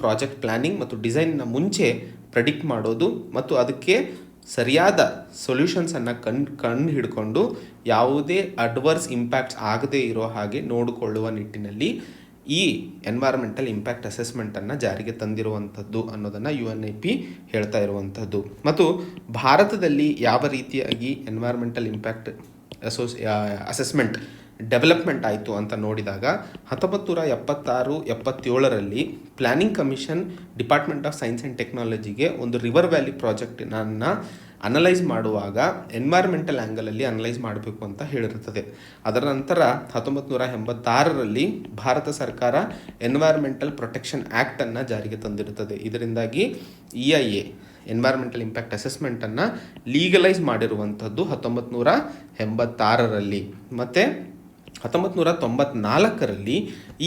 ಪ್ರಾಜೆಕ್ಟ್ ಪ್ಲ್ಯಾನಿಂಗ್ ಮತ್ತು ಡಿಸೈನ್ನ ಮುಂಚೆ ಪ್ರೆಡಿಕ್ಟ್ ಮಾಡೋದು ಮತ್ತು ಅದಕ್ಕೆ ಸರಿಯಾದ ಸೊಲ್ಯೂಷನ್ಸನ್ನು ಕಂಡು ಹಿಡ್ಕೊಂಡು ಯಾವುದೇ ಅಡ್ವರ್ಸ್ ಇಂಪ್ಯಾಕ್ಟ್ಸ್ ಆಗದೇ ಇರೋ ಹಾಗೆ ನೋಡಿಕೊಳ್ಳುವ ನಿಟ್ಟಿನಲ್ಲಿ ಈ ಎನ್ವೈರ್ಮೆಂಟಲ್ ಇಂಪ್ಯಾಕ್ಟ್ ಅಸೆಸ್ಮೆಂಟನ್ನು ಜಾರಿಗೆ ತಂದಿರುವಂಥದ್ದು ಅನ್ನೋದನ್ನು UNEP ಹೇಳ್ತಾ ಇರುವಂಥದ್ದು. ಮತ್ತು ಭಾರತದಲ್ಲಿ ಯಾವ ರೀತಿಯಾಗಿ ಎನ್ವೈರ್ಮೆಂಟಲ್ ಇಂಪ್ಯಾಕ್ಟ್ ಅಸೆಸ್ಮೆಂಟ್ ಡೆವಲಪ್ಮೆಂಟ್ ಆಯಿತು ಅಂತ ನೋಡಿದಾಗ 1976-77ರಲ್ಲಿ planning commission department of science and ಟೆಕ್ನಾಲಜಿಗೆ ಒಂದು ರಿವರ್ ವ್ಯಾಲಿ ಪ್ರಾಜೆಕ್ಟನ್ನು ಅನಲೈಸ್ ಮಾಡುವಾಗ ಎನ್ವೈರ್ಮೆಂಟಲ್ ಆ್ಯಂಗಲಲ್ಲಿ ಅನಲೈಸ್ ಮಾಡಬೇಕು ಅಂತ ಹೇಳಿರುತ್ತದೆ. ಅದರ ನಂತರ 1986ರಲ್ಲಿ ಭಾರತ ಸರ್ಕಾರ ಎನ್ವೈರ್ಮೆಂಟಲ್ ಪ್ರೊಟೆಕ್ಷನ್ ಆ್ಯಕ್ಟನ್ನು ಜಾರಿಗೆ ತಂದಿರುತ್ತದೆ. ಇದರಿಂದಾಗಿ EIA ಎನ್ವೈರ್ಮೆಂಟಲ್ ಇಂಪ್ಯಾಕ್ಟ್ ಅಸೆಸ್ಮೆಂಟನ್ನು ಲೀಗಲೈಸ್ ಮಾಡಿರುವಂಥದ್ದು 1986ರಲ್ಲಿ. ಮತ್ತು 1994ರಲ್ಲಿ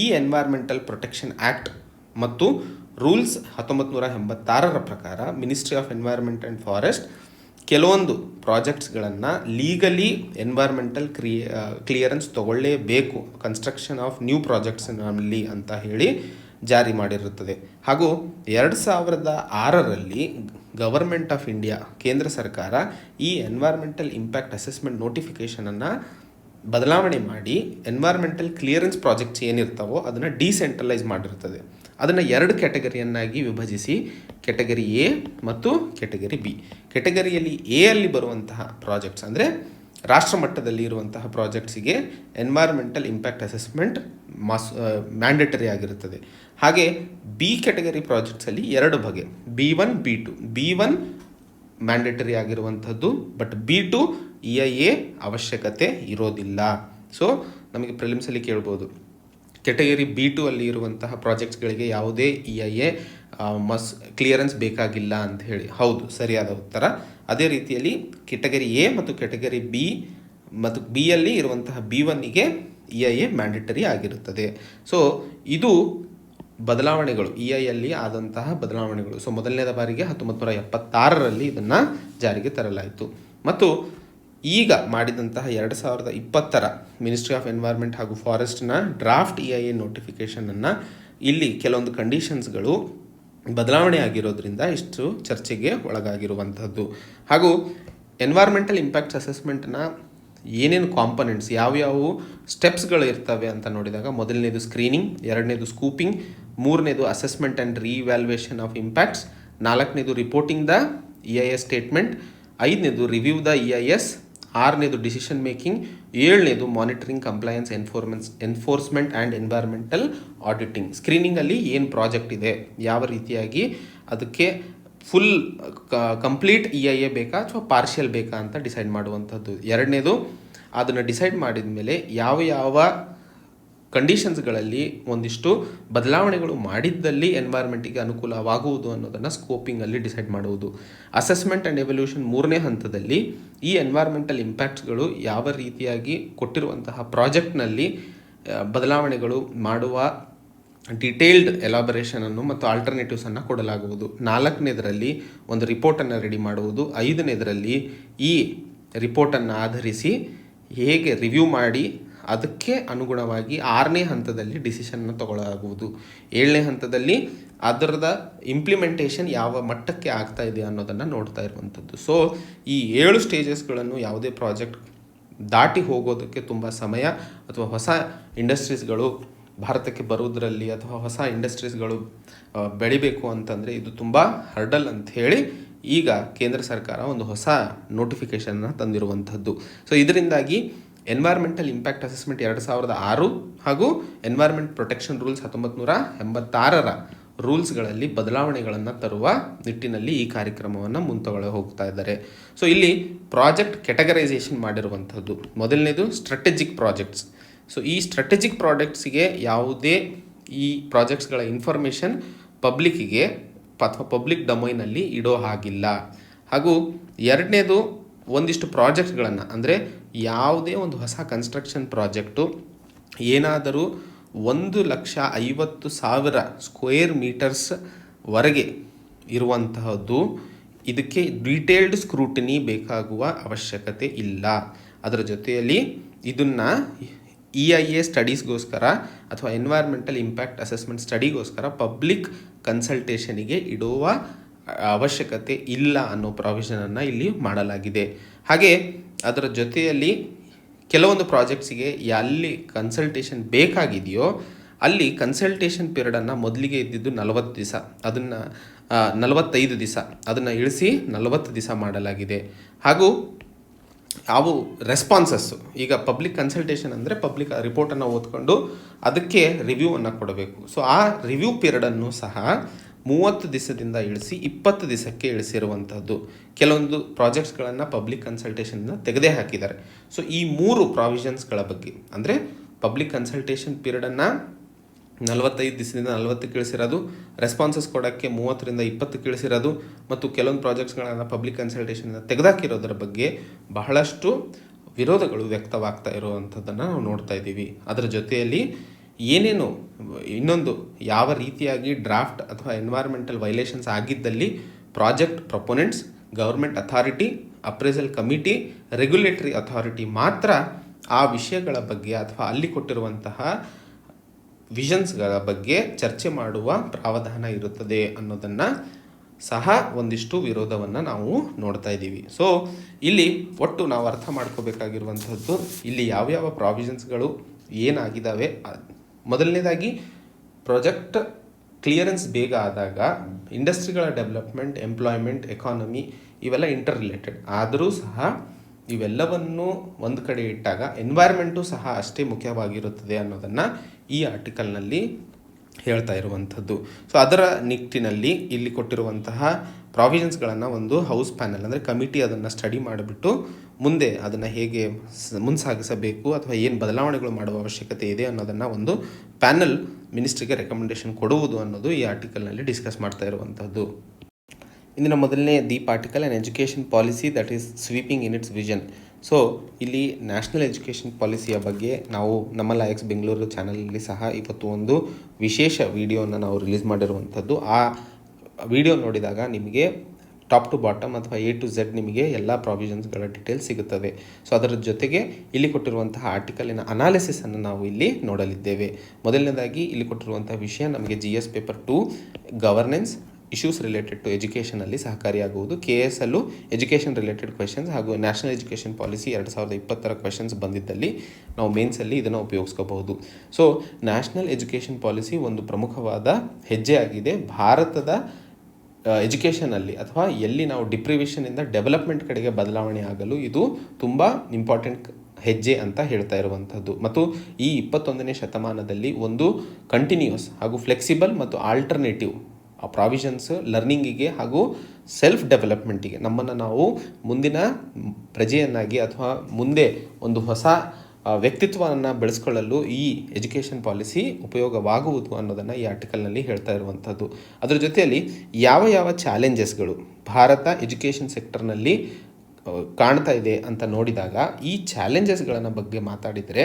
ಈ ಎನ್ವೈರ್ಮೆಂಟಲ್ ಪ್ರೊಟೆಕ್ಷನ್ ಆ್ಯಕ್ಟ್ ಮತ್ತು ರೂಲ್ಸ್ 1986ರ ಪ್ರಕಾರ ministry of environment and forest ಕೆಲವೊಂದು ಪ್ರಾಜೆಕ್ಟ್ಸ್ಗಳನ್ನು ಲೀಗಲಿ ಎನ್ವೈರ್ಮೆಂಟಲ್ ಕ್ಲಿಯರೆನ್ಸ್ ತಗೊಳ್ಳೇಬೇಕು ಕನ್ಸ್ಟ್ರಕ್ಷನ್ ಆಫ್ ನ್ಯೂ ಪ್ರಾಜೆಕ್ಟ್ಸ್ನಲ್ಲಿ ಅಂತ ಹೇಳಿ ಜಾರಿ ಮಾಡಿರುತ್ತದೆ. ಹಾಗೂ 2006ರಲ್ಲಿ ಗವರ್ಮೆಂಟ್ ಆಫ್ ಇಂಡಿಯಾ ಕೇಂದ್ರ ಸರ್ಕಾರ ಈ ಎನ್ವೈರ್ಮೆಂಟಲ್ ಇಂಪ್ಯಾಕ್ಟ್ ಅಸೆಸ್ಮೆಂಟ್ ನೋಟಿಫಿಕೇಷನನ್ನು ಬದಲಾವಣೆ ಮಾಡಿ ಎನ್ವೈರ್ಮೆಂಟಲ್ ಕ್ಲಿಯರೆನ್ಸ್ ಪ್ರಾಜೆಕ್ಟ್ಸ್ ಏನಿರ್ತಾವೋ ಅದನ್ನು ಡಿಸೆಂಟ್ರಲೈಸ್ ಮಾಡಿರ್ತದೆ. ಅದನ್ನು 2 ಕ್ಯಾಟಗರಿಯನ್ನಾಗಿ ವಿಭಜಿಸಿ ಕ್ಯಾಟಗರಿ A ಮತ್ತು ಕ್ಯಾಟಗರಿ B. ಕ್ಯಾಟಗರಿಯಲ್ಲಿ A ಅಲ್ಲಿ ಬರುವಂತಹ ಪ್ರಾಜೆಕ್ಟ್ಸ್ ಅಂದರೆ ರಾಷ್ಟ್ರ ಮಟ್ಟದಲ್ಲಿ ಇರುವಂತಹ ಪ್ರಾಜೆಕ್ಟ್ಸಿಗೆ ಎನ್ವೈರ್ಮೆಂಟಲ್ ಇಂಪ್ಯಾಕ್ಟ್ ಅಸೆಸ್ಮೆಂಟ್ ಮ್ಯಾಂಡೇಟರಿ ಆಗಿರುತ್ತದೆ. ಹಾಗೆ B ಕ್ಯಾಟಗರಿ ಪ್ರಾಜೆಕ್ಟ್ಸಲ್ಲಿ 2 ಬಗೆ, B1, B2. B1 ಮ್ಯಾಂಡೇಟರಿ ಆಗಿರುವಂಥದ್ದು, ಬಟ್ B2 EIA ಅವಶ್ಯಕತೆ ಇರೋದಿಲ್ಲ. ಸೊ ನಮಗೆ ಪ್ರಿಲಿಮ್ಸಲ್ಲಿ ಕೇಳ್ಬೋದು ಕ್ಯಾಟಗರಿ B2 ಅಲ್ಲಿ ಇರುವಂತಹ ಪ್ರಾಜೆಕ್ಟ್ಸ್ಗಳಿಗೆ ಯಾವುದೇ EIA ಕ್ಲಿಯರೆನ್ಸ್ ಬೇಕಾಗಿಲ್ಲ ಅಂತ ಹೇಳಿ. ಹೌದು, ಸರಿಯಾದ ಉತ್ತರ. ಅದೇ ರೀತಿಯಲ್ಲಿ ಕ್ಯಾಟಗರಿ A ಮತ್ತು ಕ್ಯಾಟಗರಿ B ಮತ್ತು B ಯಲ್ಲಿ ಇರುವಂತಹ B1ಗೆ EIA ಮ್ಯಾಂಡೇಟರಿ ಆಗಿರುತ್ತದೆ. ಸೊ ಇದು ಬದಲಾವಣೆಗಳು EIಯಲ್ಲಿ ಆದಂತಹ ಬದಲಾವಣೆಗಳು. ಸೊ ಮೊದಲನೇದ ಬಾರಿಗೆ 1976ರಲ್ಲಿ ಇದನ್ನು ಜಾರಿಗೆ ತರಲಾಯಿತು. ಮತ್ತು ಈಗ ಮಾಡಿದಂತಹ 2020ರ ಮಿನಿಸ್ಟ್ರಿ ಆಫ್ ಎನ್ವೈರ್ಮೆಂಟ್ ಹಾಗೂ ಫಾರೆಸ್ಟ್ನ ಡ್ರಾಫ್ಟ್ EIA ನೋಟಿಫಿಕೇಷನನ್ನು ಇಲ್ಲಿ ಕೆಲವೊಂದು ಕಂಡೀಷನ್ಸ್ಗಳು ಬದಲಾವಣೆ ಆಗಿರೋದ್ರಿಂದ ಇಷ್ಟು ಚರ್ಚೆಗೆ ಒಳಗಾಗಿರುವಂಥದ್ದು. ಹಾಗೂ ಎನ್ವೈರ್ಮೆಂಟಲ್ ಇಂಪ್ಯಾಕ್ಟ್ಸ್ ಅಸೆಸ್ಮೆಂಟ್ನ ಏನೇನು ಕಾಂಪೊನೆಂಟ್ಸ್, ಯಾವ್ಯಾವ ಸ್ಟೆಪ್ಸ್ಗಳು ಇರ್ತವೆ ಅಂತ ನೋಡಿದಾಗ ಮೊದಲನೇದು ಸ್ಕ್ರೀನಿಂಗ್, ಎರಡನೇದು ಸ್ಕೂಪಿಂಗ್, ಮೂರನೇದು assessment and reevaluation of impacts, ನಾಲ್ಕನೇದು ರಿಪೋರ್ಟಿಂಗ್ ದ EIS ಸ್ಟೇಟ್ಮೆಂಟ್, ಐದನೇದು ರಿವ್ಯೂ ದ EIS, ಆರನೇದು ಡಿಸಿಷನ್ ಮೇಕಿಂಗ್, ಏಳನೇದು monitoring compliance enforcement and environmental auditing. ಸ್ಕ್ರೀನಿಂಗಲ್ಲಿ ಏನು ಪ್ರಾಜೆಕ್ಟ್ ಇದೆ, ಯಾವ ರೀತಿಯಾಗಿ ಅದಕ್ಕೆ ಫುಲ್ ಕಂಪ್ಲೀಟ್ EIA ಬೇಕಾ ಅಥವಾ ಪಾರ್ಷಿಯಲ್ ಬೇಕಾ ಅಂತ ಡಿಸೈಡ್ ಮಾಡುವಂಥದ್ದು. ಎರಡನೇದು ಅದನ್ನು ಡಿಸೈಡ್ ಮಾಡಿದ ಮೇಲೆ ಯಾವ ಯಾವ ಕಂಡೀಷನ್ಸ್ಗಳಲ್ಲಿ ಒಂದಿಷ್ಟು ಬದಲಾವಣೆಗಳು ಮಾಡಿದ್ದಲ್ಲಿ ಎನ್ವೈರ್ಮೆಂಟಿಗೆ ಅನುಕೂಲವಾಗುವುದು ಅನ್ನೋದನ್ನು ಸ್ಕೋಪಿಂಗಲ್ಲಿ ಡಿಸೈಡ್ ಮಾಡುವುದು. ಅಸೆಸ್ಮೆಂಟ್ ಆ್ಯಂಡ್ ಎವಲ್ಯೂಷನ್ ಮೂರನೇ ಹಂತದಲ್ಲಿ ಈ ಎನ್ವೈರ್ಮೆಂಟಲ್ ಇಂಪ್ಯಾಕ್ಟ್ಸ್ಗಳು ಯಾವ ರೀತಿಯಾಗಿ ಕೊಟ್ಟಿರುವಂತಹ ಪ್ರಾಜೆಕ್ಟ್ನಲ್ಲಿ ಬದಲಾವಣೆಗಳು ಮಾಡುವ ಡಿಟೇಲ್ಡ್ ಎಲಾಬರೇಷನನ್ನು ಮತ್ತು ಆಲ್ಟರ್ನೇಟಿವ್ಸನ್ನು ಕೊಡಲಾಗುವುದು. ನಾಲ್ಕನೇದರಲ್ಲಿ ಒಂದು ರಿಪೋರ್ಟನ್ನು ರೆಡಿ ಮಾಡುವುದು. ಐದನೇದರಲ್ಲಿ ಈ ರಿಪೋರ್ಟನ್ನು ಆಧರಿಸಿ ಹೇಗೆ ರಿವ್ಯೂ ಮಾಡಿ ಅದಕ್ಕೆ ಅನುಗುಣವಾಗಿ ಆರನೇ ಹಂತದಲ್ಲಿ ಡಿಸಿಷನ್ನ ತಗೊಳ್ಳಲಾಗುವುದು. ಏಳನೇ ಹಂತದಲ್ಲಿ ಅದರದ ಇಂಪ್ಲಿಮೆಂಟೇಷನ್ ಯಾವ ಮಟ್ಟಕ್ಕೆ ಆಗ್ತಾ ಇದೆ ಅನ್ನೋದನ್ನು ನೋಡ್ತಾ ಇರುವಂಥದ್ದು. ಸೊ ಈ 7 ಸ್ಟೇಜಸ್ಗಳನ್ನು ಯಾವುದೇ ಪ್ರಾಜೆಕ್ಟ್ ದಾಟಿ ಹೋಗೋದಕ್ಕೆ ತುಂಬ ಸಮಯ ಅಥವಾ ಹೊಸ ಇಂಡಸ್ಟ್ರೀಸ್ಗಳು ಭಾರತಕ್ಕೆ ಬರೋದರಲ್ಲಿ ಅಥವಾ ಹೊಸ ಇಂಡಸ್ಟ್ರೀಸ್ಗಳು ಬೆಳಿಬೇಕು ಅಂತಂದರೆ ಇದು ತುಂಬ ಹರ್ಡಲ್ ಅಂತ ಹೇಳಿ ಈಗ ಕೇಂದ್ರ ಸರ್ಕಾರ ಒಂದು ಹೊಸ ನೋಟಿಫಿಕೇಷನ್ನ ತಂದಿರುವಂಥದ್ದು. ಸೊ ಇದರಿಂದಾಗಿ ಎನ್ವೈರ್ಮೆಂಟಲ್ ಇಂಪ್ಯಾಕ್ಟ್ ಅಸೆಸ್ಮೆಂಟ್ 2006 ಹಾಗೂ ಎನ್ವೈರ್ಮೆಂಟ್ ಪ್ರೊಟೆಕ್ಷನ್ ರೂಲ್ಸ್ 1986ರ ರೂಲ್ಸ್ಗಳಲ್ಲಿ ಬದಲಾವಣೆಗಳನ್ನು ತರುವ ನಿಟ್ಟಿನಲ್ಲಿ ಈ ಕಾರ್ಯಕ್ರಮವನ್ನು ಮುಂತೊಗೊಳ್ಳಿ ಹೋಗ್ತಾ ಇದ್ದಾರೆ. ಸೊ ಇಲ್ಲಿ ಪ್ರಾಜೆಕ್ಟ್ ಕೆಟಗರೈಸೇಷನ್ ಮಾಡಿರುವಂಥದ್ದು. ಮೊದಲನೇದು ಸ್ಟ್ರಾಟಜಿಕ್ ಪ್ರಾಜೆಕ್ಟ್ಸ್. ಸೊ ಈ ಸ್ಟ್ರಾಟಜಿಕ್ ಪ್ರಾಜೆಕ್ಟ್ಸಿಗೆ ಯಾವುದೇ ಈ ಪ್ರಾಜೆಕ್ಟ್ಸ್ಗಳ ಇನ್ಫಾರ್ಮೇಷನ್ ಪಬ್ಲಿಕ್ಕಿಗೆ ಅಥವಾ ಪಬ್ಲಿಕ್ ಡೊಮೈನಲ್ಲಿ ಇಡೋ ಹಾಗಿಲ್ಲ. ಹಾಗೂ ಎರಡನೇದು ಒಂದಿಷ್ಟು ಪ್ರಾಜೆಕ್ಟ್ಗಳನ್ನು ಅಂದರೆ ಯಾವುದೇ ಒಂದು ಹೊಸ ಕನ್ಸ್ಟ್ರಕ್ಷನ್ ಪ್ರಾಜೆಕ್ಟು ಏನಾದರೂ 1,50,000 ಸ್ಕ್ವೇರ್ ಮೀಟರ್ಸ್ವರೆಗೆ ಇರುವಂತಹದ್ದು, ಇದಕ್ಕೆ ಡೀಟೇಲ್ಡ್ ಸ್ಕ್ರೂಟಿನಿ ಬೇಕಾಗುವ ಅವಶ್ಯಕತೆ ಇಲ್ಲ. ಅದರ ಜೊತೆಯಲ್ಲಿ ಇದನ್ನು EIA ಸ್ಟಡೀಸ್ಗೋಸ್ಕರ ಅಥವಾ ಎನ್ವೈರ್ಮೆಂಟಲ್ ಇಂಪ್ಯಾಕ್ಟ್ ಅಸೆಸ್ಮೆಂಟ್ ಸ್ಟಡಿಗೋಸ್ಕರ ಪಬ್ಲಿಕ್ ಕನ್ಸಲ್ಟೇಷನಿಗೆ ಇಡುವ ಅವಶ್ಯಕತೆ ಇಲ್ಲ ಅನ್ನೋ ಪ್ರಾವಿಷನನ್ನು ಇಲ್ಲಿ ಮಾಡಲಾಗಿದೆ. ಹಾಗೆ ಅದರ ಜೊತೆಯಲ್ಲಿ ಕೆಲವೊಂದು ಪ್ರಾಜೆಕ್ಟ್ಸಿಗೆ ಎಲ್ಲಿ ಕನ್ಸಲ್ಟೇಷನ್ ಬೇಕಾಗಿದೆಯೋ ಅಲ್ಲಿ ಕನ್ಸಲ್ಟೇಷನ್ ಪೀರಿಯಡನ್ನು ಮೊದಲಿಗೆ ಇದ್ದಿದ್ದು 40 ದಿವಸ, ಅದನ್ನು 45 ದಿವಸ ಅದನ್ನು ಇಳಿಸಿ 40 ದಿವಸ ಮಾಡಲಾಗಿದೆ. ಹಾಗೂ ಅವು ರೆಸ್ಪಾನ್ಸಸ್ಸು, ಈಗ ಪಬ್ಲಿಕ್ ಕನ್ಸಲ್ಟೇಷನ್ ಅಂದರೆ ಪಬ್ಲಿಕ್ ರಿಪೋರ್ಟನ್ನು ಓದ್ಕೊಂಡು ಅದಕ್ಕೆ ರಿವ್ಯೂವನ್ನು ಕೊಡಬೇಕು. ಸೊ ಆ ರಿವ್ಯೂ ಪೀರಿಯಡನ್ನು ಸಹ 30 ದಿವಸದಿಂದ ಇಳಿಸಿ 20 ದಿವಸಕ್ಕೆ ಇಳಿಸಿರುವಂಥದ್ದು. ಕೆಲವೊಂದು ಪ್ರಾಜೆಕ್ಟ್ಸ್ಗಳನ್ನು ಪಬ್ಲಿಕ್ ಕನ್ಸಲ್ಟೇಷನ್ನ ತೆಗೆದೇ ಹಾಕಿದ್ದಾರೆ. ಸೊ ಈ 3 ಪ್ರಾವಿಷನ್ಸ್ಗಳ ಬಗ್ಗೆ ಅಂದರೆ ಪಬ್ಲಿಕ್ ಕನ್ಸಲ್ಟೇಷನ್ ಪೀರಿಯಡನ್ನು 45 ದಿವಸದಿಂದ 40ಕ್ಕೆ ಇಳಿಸಿರೋದು, ರೆಸ್ಪಾನ್ಸಸ್ ಕೊಡೋಕ್ಕೆ 30ರಿಂದ 20ಕ್ಕೆ ಇಳಿಸಿರೋದು, ಮತ್ತು ಕೆಲವೊಂದು ಪ್ರಾಜೆಕ್ಟ್ಸ್ಗಳನ್ನು ಪಬ್ಲಿಕ್ ಕನ್ಸಲ್ಟೇಷನ್ನ ತೆಗೆದಾಕಿರೋದರ ಬಗ್ಗೆ ಬಹಳಷ್ಟು ವಿರೋಧಗಳು ವ್ಯಕ್ತವಾಗ್ತಾ ಇರುವಂಥದ್ದನ್ನು ನಾವು ನೋಡ್ತಾ ಇದ್ದೀವಿ. ಅದರ ಜೊತೆಯಲ್ಲಿ ಏನೇನು ಇನ್ನೊಂದು ಯಾವ ರೀತಿಯಾಗಿ ಡ್ರಾಫ್ಟ್ ಅಥವಾ ಎನ್ವೈರ್ಮೆಂಟಲ್ ವೈಲೇಷನ್ಸ್ ಆಗಿದ್ದಲ್ಲಿ project proponents, government authority, appraisal committee, regulatory authority ಮಾತ್ರ ಆ ವಿಷಯಗಳ ಬಗ್ಗೆ ಅಥವಾ ಅಲ್ಲಿ ಕೊಟ್ಟಿರುವಂತಹ ವಿಷನ್ಸ್ಗಳ ಬಗ್ಗೆ ಚರ್ಚೆ ಮಾಡುವ ಪ್ರಾವಧಾನ ಇರುತ್ತದೆ ಅನ್ನೋದನ್ನು ಸಹ ಒಂದಿಷ್ಟು ವಿರೋಧವನ್ನು ನಾವು ನೋಡ್ತಾ ಇದ್ದೀವಿ. ಸೊ ಇಲ್ಲಿ ಒಟ್ಟು ನಾವು ಅರ್ಥ ಮಾಡ್ಕೋಬೇಕಾಗಿರುವಂಥದ್ದು ಇಲ್ಲಿ ಯಾವ್ಯಾವ ಪ್ರಾವಿಷನ್ಸ್ಗಳು ಏನಾಗಿದ್ದಾವೆ. ಮೊದಲನೇದಾಗಿ ಪ್ರಾಜೆಕ್ಟ್ ಕ್ಲಿಯರೆನ್ಸ್ ಬೇಗ ಆದಾಗ ಇಂಡಸ್ಟ್ರಿಗಳ ಡೆವಲಪ್ಮೆಂಟ್, ಎಂಪ್ಲಾಯ್ಮೆಂಟ್, ಎಕಾನಮಿ ಇವೆಲ್ಲ ಇಂಟರ್ ರಿಲೇಟೆಡ್. ಆದರೂ ಸಹ ಇವೆಲ್ಲವನ್ನು ಒಂದು ಕಡೆ ಇಟ್ಟಾಗ ಎನ್ವೈರ್ಮೆಂಟು ಸಹ ಅಷ್ಟೇ ಮುಖ್ಯವಾಗಿರುತ್ತದೆ ಅನ್ನೋದನ್ನು ಈ ಆರ್ಟಿಕಲ್ನಲ್ಲಿ ಹೇಳ್ತಾ ಇರುವಂಥದ್ದು. ಸೊ ಅದರ ನಿಟ್ಟಿನಲ್ಲಿ ಇಲ್ಲಿ ಕೊಟ್ಟಿರುವಂತಹ ಪ್ರಾವಿಷನ್ಸ್ಗಳನ್ನು ಒಂದು ಹೌಸ್ ಪ್ಯಾನಲ್ ಅಂದರೆ ಕಮಿಟಿ ಅದನ್ನು ಸ್ಟಡಿ ಮಾಡಿಬಿಟ್ಟು ಮುಂದೆ ಅದನ್ನು ಹೇಗೆ ಮುಂಸಾಗಿಸಬೇಕು ಅಥವಾ ಏನು ಬದಲಾವಣೆಗಳು ಮಾಡುವ ಅವಶ್ಯಕತೆ ಇದೆ ಅನ್ನೋದನ್ನು ಒಂದು ಪ್ಯಾನಲ್ ಮಿನಿಸ್ಟ್ರಿಗೆ ರೆಕಮೆಂಡೇಷನ್ ಕೊಡುವುದು ಅನ್ನೋದು ಈ ಆರ್ಟಿಕಲ್ನಲ್ಲಿ ಡಿಸ್ಕಸ್ ಮಾಡ್ತಾ ಇರುವಂಥದ್ದು. ಇಂದಿನ ಮೊದಲನೇ Deep article an education policy that is sweeping in its vision. So ಇಲ್ಲಿ ನ್ಯಾಷನಲ್ ಎಜುಕೇಷನ್ ಪಾಲಿಸಿಯ ಬಗ್ಗೆ ನಾವು ನಮ್ಮ ಲಾಯಕ್ಸ್ ಬೆಂಗಳೂರು ಚಾನಲಲ್ಲಿ ಸಹ ಇವತ್ತು ಒಂದು ವಿಶೇಷ ವಿಡಿಯೋನ ನಾವು ರಿಲೀಸ್ ಮಾಡಿರುವಂಥದ್ದು. ಆ ವಿಡಿಯೋ ನೋಡಿದಾಗ ನಿಮಗೆ ಟಾಪ್ ಟು ಬಾಟಮ್ ಅಥವಾ ಎ ಟು ಝೆಡ್ ನಿಮಗೆ ಎಲ್ಲ ಪ್ರಾವಿಷನ್ಸ್ಗಳ ಡೀಟೇಲ್ಸ್ ಸಿಗುತ್ತದೆ. ಸೊ ಅದರ ಜೊತೆಗೆ ಇಲ್ಲಿ ಕೊಟ್ಟಿರುವಂತಹ ಆರ್ಟಿಕಲಿನ ಅನಾಲಿಸಿಸನ್ನು ನಾವು ಇಲ್ಲಿ ನೋಡಲಿದ್ದೇವೆ. ಮೊದಲನೇದಾಗಿ ಇಲ್ಲಿ ಕೊಟ್ಟಿರುವಂತಹ ವಿಷಯ ನಮಗೆ GS paper 2 governance issues related to ಎಜುಕೇಷನಲ್ಲಿ ಸಹಕಾರಿಯಾಗುವುದು. KS ಅಲ್ಲೂ ಎಜುಕೇಷನ್ ರಿಲೇಟೆಡ್ ಕ್ವೆಶನ್ಸ್ ಹಾಗೂ ನ್ಯಾಷನಲ್ ಎಜುಕೇಷನ್ ಪಾಲಿಸಿ 2020ರ ಕ್ವೆಶನ್ಸ್ ಬಂದಿದ್ದಲ್ಲಿ ನಾವು ಮೇನ್ಸಲ್ಲಿ ಇದನ್ನು ಉಪಯೋಗಿಸ್ಕೋಬಹುದು. ಸೊ ನ್ಯಾಷನಲ್ ಎಜುಕೇಷನ್ ಪಾಲಿಸಿ ಒಂದು ಪ್ರಮುಖವಾದ ಹೆಜ್ಜೆ ಆಗಿದೆ ಭಾರತದ ಎಜುಕೇಷನಲ್ಲಿ, ಅಥವಾ ಎಲ್ಲಿ ನಾವು ಡಿಪ್ರಿವೇಷನಿಂದ ಡೆವಲಪ್ಮೆಂಟ್ ಕಡೆಗೆ ಬದಲಾವಣೆ ಆಗಲು ಇದು ತುಂಬ ಇಂಪಾರ್ಟೆಂಟ್ ಹೆಜ್ಜೆ ಅಂತ ಹೇಳ್ತಾ ಇರುವಂಥದ್ದು. ಮತ್ತು ಈ 21ನೇ ಶತಮಾನದಲ್ಲಿ ಒಂದು ಕಂಟಿನ್ಯೂಸ್ ಹಾಗೂ ಫ್ಲೆಕ್ಸಿಬಲ್ ಮತ್ತು ಆಲ್ಟರ್ನೇಟಿವ್ ಪ್ರಾವಿಷನ್ಸ್ ಲರ್ನಿಂಗಿಗೆ ಹಾಗೂ ಸೆಲ್ಫ್ ಡೆವಲಪ್ಮೆಂಟಿಗೆ ನಮ್ಮನ್ನು ನಾವು ಮುಂದಿನ ಪ್ರಜೆಯನ್ನಾಗಿ ಅಥವಾ ಮುಂದೆ ಒಂದು ಹೊಸ ವ್ಯಕ್ತಿತ್ವವನ್ನು ಬೆಳೆಸ್ಕೊಳ್ಳಲು ಈ ಎಜುಕೇಷನ್ ಪಾಲಿಸಿ ಉಪಯೋಗವಾಗುವುದು ಅನ್ನೋದನ್ನು ಈ ಆರ್ಟಿಕಲ್ನಲ್ಲಿ ಹೇಳ್ತಾ ಇರುವಂಥದ್ದು. ಅದರ ಜೊತೆಯಲ್ಲಿ ಯಾವ ಯಾವ ಚಾಲೆಂಜಸ್ಗಳು ಭಾರತ ಎಜುಕೇಷನ್ ಸೆಕ್ಟರ್ನಲ್ಲಿ ಕಾಣ್ತಾ ಇದೆ ಅಂತ ನೋಡಿದಾಗ ಈ ಚಾಲೆಂಜಸ್ಗಳನ್ನು ಬಗ್ಗೆ ಮಾತಾಡಿದರೆ,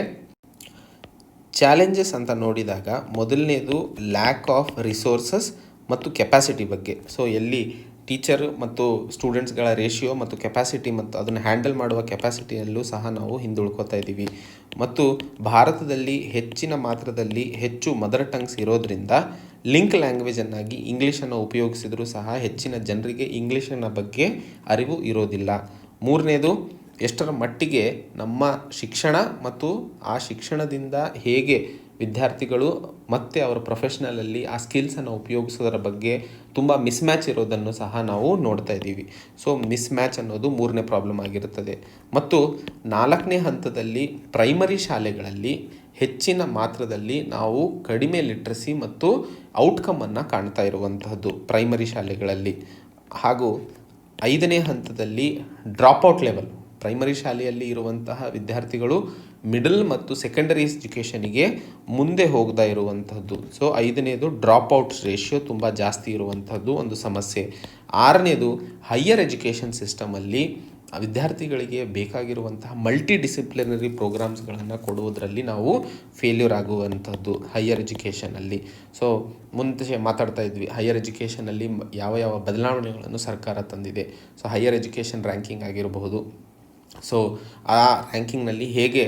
ಚಾಲೆಂಜಸ್ ಅಂತ ನೋಡಿದಾಗ ಮೊದಲನೇದು ಲ್ಯಾಕ್ ಆಫ್ ರಿಸೋರ್ಸಸ್ ಮತ್ತು ಕೆಪಾಸಿಟಿ ಬಗ್ಗೆ. ಸೊ ಎಲ್ಲಿ ಟೀಚರ್ ಮತ್ತು ಸ್ಟೂಡೆಂಟ್ಸ್ಗಳ ರೇಷಿಯೋ ಮತ್ತು ಕೆಪಾಸಿಟಿ ಮತ್ತು ಅದನ್ನು ಹ್ಯಾಂಡಲ್ ಮಾಡುವ ಕೆಪಾಸಿಟಿಯಲ್ಲೂ ಸಹ ನಾವು ಹಿಂದುಳ್ಕೋತಾ ಇದ್ದೀವಿ. ಮತ್ತು ಭಾರತದಲ್ಲಿ ಹೆಚ್ಚಿನ ಮಾತ್ರದಲ್ಲಿ ಹೆಚ್ಚು ಮದರ್ ಟಂಗ್ಸ್ ಇರೋದರಿಂದ ಲಿಂಕ್ ಲ್ಯಾಂಗ್ವೇಜನ್ನಾಗಿ ಇಂಗ್ಲೀಷನ್ನು ಉಪಯೋಗಿಸಿದರೂ ಸಹ ಹೆಚ್ಚಿನ ಜನರಿಗೆ ಇಂಗ್ಲೀಷಿನ ಬಗ್ಗೆ ಅರಿವು ಇರೋದಿಲ್ಲ. ಮೂರನೇದು ಎಷ್ಟರ ಮಟ್ಟಿಗೆ ನಮ್ಮ ಶಿಕ್ಷಣ ಮತ್ತು ಆ ಶಿಕ್ಷಣದಿಂದ ಹೇಗೆ ವಿದ್ಯಾರ್ಥಿಗಳು ಮತ್ತು ಅವರ ಪ್ರೊಫೆಷ್ನಲಲ್ಲಿ ಆ ಸ್ಕಿಲ್ಸನ್ನು ಉಪಯೋಗಿಸೋದರ ಬಗ್ಗೆ ತುಂಬ ಮಿಸ್ಮ್ಯಾಚ್ ಇರೋದನ್ನು ಸಹ ನಾವು ನೋಡ್ತಾ ಇದ್ದೀವಿ. ಸೊ ಮಿಸ್ಮ್ಯಾಚ್ ಅನ್ನೋದು ಮೂರನೇ ಪ್ರಾಬ್ಲಮ್ ಆಗಿರುತ್ತದೆ. ಮತ್ತು 4ನೇ ಹಂತದಲ್ಲಿ ಪ್ರೈಮರಿ ಶಾಲೆಗಳಲ್ಲಿ ಹೆಚ್ಚಿನ ಮಾತ್ರದಲ್ಲಿ ನಾವು ಕಡಿಮೆ ಲಿಟ್ರಸಿ ಮತ್ತು ಔಟ್ಕಮನ್ನು ಕಾಣ್ತಾ ಇರುವಂತಹದ್ದು ಪ್ರೈಮರಿ ಶಾಲೆಗಳಲ್ಲಿ. ಹಾಗೂ 5ನೇ ಹಂತದಲ್ಲಿ ಡ್ರಾಪ್ಔಟ್ ಲೆವೆಲ್, ಪ್ರೈಮರಿ ಶಾಲೆಯಲ್ಲಿ ಇರುವಂತಹ ವಿದ್ಯಾರ್ಥಿಗಳು ಮಿಡಲ್ ಮತ್ತು ಸೆಕೆಂಡರಿ ಎಜುಕೇಷನಿಗೆ ಮುಂದೆ ಹೋಗ್ತಾ ಇರುವಂಥದ್ದು. ಸೊ 5ನೇದು ಡ್ರಾಪ್ಔಟ್ ರೇಷಿಯೋ ತುಂಬ ಜಾಸ್ತಿ ಇರುವಂಥದ್ದು ಒಂದು ಸಮಸ್ಯೆ. 6ನೇದು ಹೈಯರ್ ಎಜುಕೇಷನ್ ಸಿಸ್ಟಮಲ್ಲಿ ವಿದ್ಯಾರ್ಥಿಗಳಿಗೆ ಬೇಕಾಗಿರುವಂತಹ ಮಲ್ಟಿ ಡಿಸಿಪ್ಲಿನರಿ ಪ್ರೋಗ್ರಾಮ್ಸ್ಗಳನ್ನು ಕೊಡುವುದರಲ್ಲಿ ನಾವು ಫೇಲ್ಯೂರ್ ಆಗುವಂಥದ್ದು ಹೈಯರ್ ಎಜುಕೇಷನಲ್ಲಿ. ಸೊ ಮುಂದೆ ಮಾತಾಡ್ತಾ ಇದ್ವಿ ಹೈಯರ್ ಎಜುಕೇಷನಲ್ಲಿ ಯಾವ ಯಾವ ಬದಲಾವಣೆಗಳನ್ನು ಸರ್ಕಾರ ತಂದಿದೆ. ಸೊ ಹೈಯರ್ ಎಜುಕೇಷನ್ ರ್ಯಾಂಕಿಂಗ್ ಆಗಿರಬಹುದು. ಸೊ ಆ ರ್ಯಾಂಕಿಂಗ್ನಲ್ಲಿ ಹೇಗೆ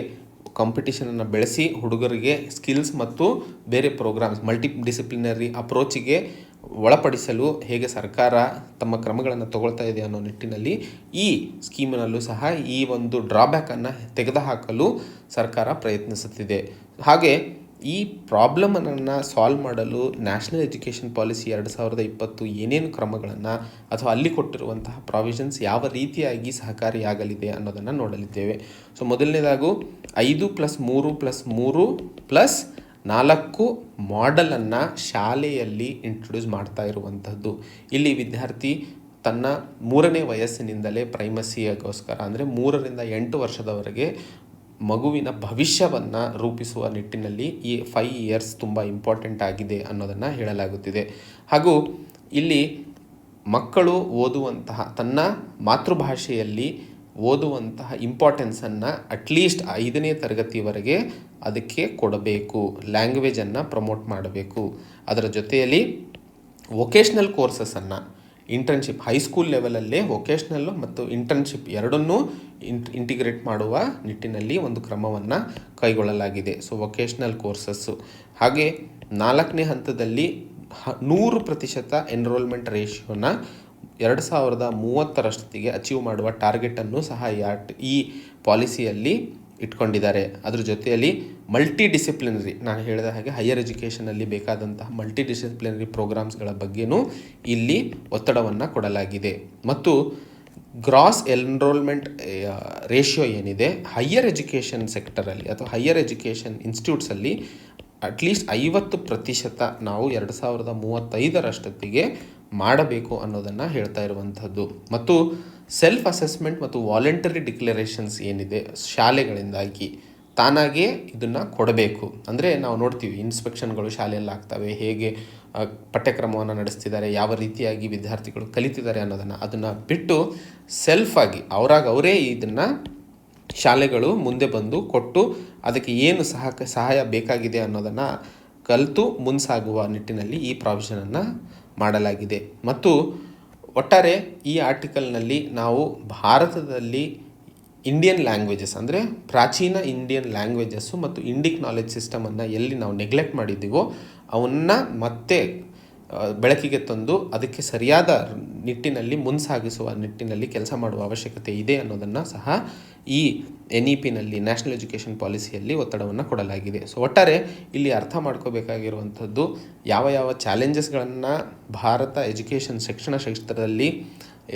ಕಾಂಪಿಟಿಷನನ್ನು ಬೆಳೆಸಿ ಹುಡುಗರಿಗೆ ಸ್ಕಿಲ್ಸ್ ಮತ್ತು ಬೇರೆ ಪ್ರೋಗ್ರಾಮ್ಸ್ ಮಲ್ಟಿ ಡಿಸಿಪ್ಲಿನರಿ ಅಪ್ರೋಚಿಗೆ ಒಳಪಡಿಸಲು ಹೇಗೆ ಸರ್ಕಾರ ತಮ್ಮ ಕ್ರಮಗಳನ್ನು ತಗೊಳ್ತಾ ಇದೆ ಅನ್ನೋ ನಿಟ್ಟಿನಲ್ಲಿ ಈ ಸ್ಕೀಮಿನಲ್ಲೂ ಸಹ ಈ ಒಂದು ಡ್ರಾಬ್ಯಾಕನ್ನು ತೆಗೆದುಹಾಕಲು ಸರ್ಕಾರ ಪ್ರಯತ್ನಿಸುತ್ತಿದೆ. ಹಾಗೆ ಈ ಪ್ರಾಬ್ಲಮನ್ನು ಸಾಲ್ವ್ ಮಾಡಲು ನ್ಯಾಷನಲ್ ಎಜುಕೇಷನ್ ಪಾಲಿಸಿ 2020 ಏನೇನು ಕ್ರಮಗಳನ್ನು ಅಥವಾ ಅಲ್ಲಿ ಕೊಟ್ಟಿರುವಂತಹ ಪ್ರಾವಿಷನ್ಸ್ ಯಾವ ರೀತಿಯಾಗಿ ಸಹಕಾರಿಯಾಗಲಿದೆ ಅನ್ನೋದನ್ನು ನೋಡಲಿದ್ದೇವೆ. ಸೊ ಮೊದಲನೇದಾಗೂ 5+3+3+4 ಮಾಡೆಲನ್ನು ಶಾಲೆಯಲ್ಲಿ ಇಂಟ್ರೊಡ್ಯೂಸ್ ಮಾಡ್ತಾ ಇರುವಂಥದ್ದು. ಇಲ್ಲಿ ವಿದ್ಯಾರ್ಥಿ ತನ್ನ 3ನೇ ವಯಸ್ಸಿನಿಂದಲೇ ಪ್ರೈಮಸಿಗೋಸ್ಕರ ಅಂದರೆ 3ರಿಂದ 8 ವರ್ಷದವರೆಗೆ ಮಗುವಿನ ಭವಿಷ್ಯವನ್ನು ರೂಪಿಸುವ ನಿಟ್ಟಿನಲ್ಲಿ ಈ 5 ಇಯರ್ಸ್ ತುಂಬ ಇಂಪಾರ್ಟೆಂಟ್ ಆಗಿದೆ ಅನ್ನೋದನ್ನು ಹೇಳಲಾಗುತ್ತಿದೆ. ಹಾಗೂ ಇಲ್ಲಿ ಮಕ್ಕಳು ಓದುವಂತಹ ತನ್ನ ಮಾತೃಭಾಷೆಯಲ್ಲಿ ಓದುವಂತಹ ಇಂಪಾರ್ಟೆನ್ಸನ್ನು ಅಟ್ಲೀಸ್ಟ್ 5ನೇ ತರಗತಿವರೆಗೆ ಅದಕ್ಕೆ ಕೊಡಬೇಕು, ಲ್ಯಾಂಗ್ವೇಜನ್ನು ಪ್ರಮೋಟ್ ಮಾಡಬೇಕು. ಅದರ ಜೊತೆಯಲ್ಲಿ ವೊಕೇಶ್ನಲ್ ಕೋರ್ಸಸನ್ನು ಇಂಟರ್ನ್ಶಿಪ್ ಹೈಸ್ಕೂಲ್ ಲೆವೆಲಲ್ಲೇ ವೊಕೇಶ್ನಲ್ಲು ಮತ್ತು ಇಂಟರ್ನ್ಶಿಪ್ ಎರಡನ್ನೂ ಇಂಟಿಗ್ರೇಟ್ ಮಾಡುವ ನಿಟ್ಟಿನಲ್ಲಿ ಒಂದು ಕ್ರಮವನ್ನು ಕೈಗೊಳ್ಳಲಾಗಿದೆ. So vocational courses. ಹಾಗೆ 4ನೇ ಹಂತದಲ್ಲಿ 100% ಎನ್ರೋಲ್ಮೆಂಟ್ ರೇಷಿಯೋನ 2030ರಷ್ಟೊತ್ತಿಗೆ ಅಚೀವ್ ಮಾಡುವ ಟಾರ್ಗೆಟನ್ನು ಸಹ ಈ ಪಾಲಿಸಿಯಲ್ಲಿ ಇಟ್ಕೊಂಡಿದ್ದಾರೆ. ಅದ್ರ ಜೊತೆಯಲ್ಲಿ ಮಲ್ಟಿ ಡಿಸಿಪ್ಲಿನರಿ, ನಾನು ಹೇಳಿದ ಹಾಗೆ ಹೈಯರ್ ಎಜುಕೇಷನಲ್ಲಿ ಬೇಕಾದಂತಹ ಮಲ್ಟಿ ಡಿಸಿಪ್ಲಿನರಿ ಪ್ರೋಗ್ರಾಮ್ಸ್ಗಳ ಬಗ್ಗೆಯೂ ಇಲ್ಲಿ ಒತ್ತಡವನ್ನು ಕೊಡಲಾಗಿದೆ. ಮತ್ತು ಗ್ರಾಸ್ ಎನ್ರೋಲ್ಮೆಂಟ್ ರೇಷಿಯೋ ಏನಿದೆ ಹೈಯರ್ ಎಜುಕೇಷನ್ ಸೆಕ್ಟರಲ್ಲಿ ಅಥವಾ ಹೈಯರ್ ಎಜುಕೇಷನ್ ಇನ್ಸ್ಟಿಟ್ಯೂಟ್ಸಲ್ಲಿ ಅಟ್ಲೀಸ್ಟ್ 50% ನಾವು 2035ರಷ್ಟೊತ್ತಿಗೆ ಮಾಡಬೇಕು ಅನ್ನೋದನ್ನು ಹೇಳ್ತಾ ಇರುವಂಥದ್ದು. ಮತ್ತು ಸೆಲ್ಫ್ ಅಸೆಸ್ಮೆಂಟ್ ಮತ್ತು ವಾಲಂಟರಿ ಡಿಕ್ಲರೇಷನ್ಸ್ ಏನಿದೆ ಶಾಲೆಗಳಿಂದಾಗಿ ತಾನಾಗೇ ಇದನ್ನು ಕೊಡಬೇಕು. ಅಂದರೆ ನಾವು ನೋಡ್ತೀವಿ ಇನ್ಸ್ಪೆಕ್ಷನ್ಗಳು ಶಾಲೆಯಲ್ಲಿ ಆಗ್ತವೆ, ಹೇಗೆ ಪಠ್ಯಕ್ರಮವನ್ನು ನಡೆಸ್ತಿದ್ದಾರೆ, ಯಾವ ರೀತಿಯಾಗಿ ವಿದ್ಯಾರ್ಥಿಗಳು ಕಲಿತಿದ್ದಾರೆ ಅನ್ನೋದನ್ನು ಬಿಟ್ಟು ಸೆಲ್ಫಾಗಿ ಅವರೇ ಇದನ್ನು ಶಾಲೆಗಳು ಮುಂದೆ ಬಂದು ಕೊಟ್ಟು ಅದಕ್ಕೆ ಏನು ಸಹಾಯ ಬೇಕಾಗಿದೆ ಅನ್ನೋದನ್ನು ಕಲಿತು ಮುಂಸಾಗುವ ನಿಟ್ಟಿನಲ್ಲಿ ಈ ಪ್ರಾವಿಷನನ್ನು ಮಾಡಲಾಗಿದೆ. ಮತ್ತು ಒಟ್ಟಾರೆ ಈ ಆರ್ಟಿಕಲ್ನಲ್ಲಿ ನಾವು ಭಾರತದಲ್ಲಿ ಇಂಡಿಯನ್ ಲ್ಯಾಂಗ್ವೇಜಸ್ ಅಂದರೆ ಪ್ರಾಚೀನ ಇಂಡಿಯನ್ ಲ್ಯಾಂಗ್ವೇಜಸ್ಸು ಮತ್ತು ಇಂಡಿಕ್ ನಾಲೆಜ್ ಸಿಸ್ಟಮನ್ನು ಎಲ್ಲಿ ನಾವು ನೆಗ್ಲೆಕ್ಟ್ ಮಾಡಿದ್ದೀವೋ ಅವನ್ನು ಮತ್ತೆ ಬೆಳಕಿಗೆ ತಂದು ಅದಕ್ಕೆ ಸರಿಯಾದ ನಿಟ್ಟಿನಲ್ಲಿ ಮುಂಸಾಗಿಸುವ ನಿಟ್ಟಿನಲ್ಲಿ ಕೆಲಸ ಮಾಡುವ ಅವಶ್ಯಕತೆ ಇದೆ ಅನ್ನೋದನ್ನು ಸಹ ಈ NEP-ನಲ್ಲಿ ನ್ಯಾಷನಲ್ ಎಜುಕೇಷನ್ ಪಾಲಿಸಿಯಲ್ಲಿ ಒತ್ತಡವನ್ನು ಕೊಡಲಾಗಿದೆ. ಸೊ ಒಟ್ಟಾರೆ ಇಲ್ಲಿ ಅರ್ಥ ಮಾಡ್ಕೋಬೇಕಾಗಿರುವಂಥದ್ದು ಯಾವ ಚಾಲೆಂಜಸ್ಗಳನ್ನು ಭಾರತ ಶಿಕ್ಷಣ ಕ್ಷೇತ್ರದಲ್ಲಿ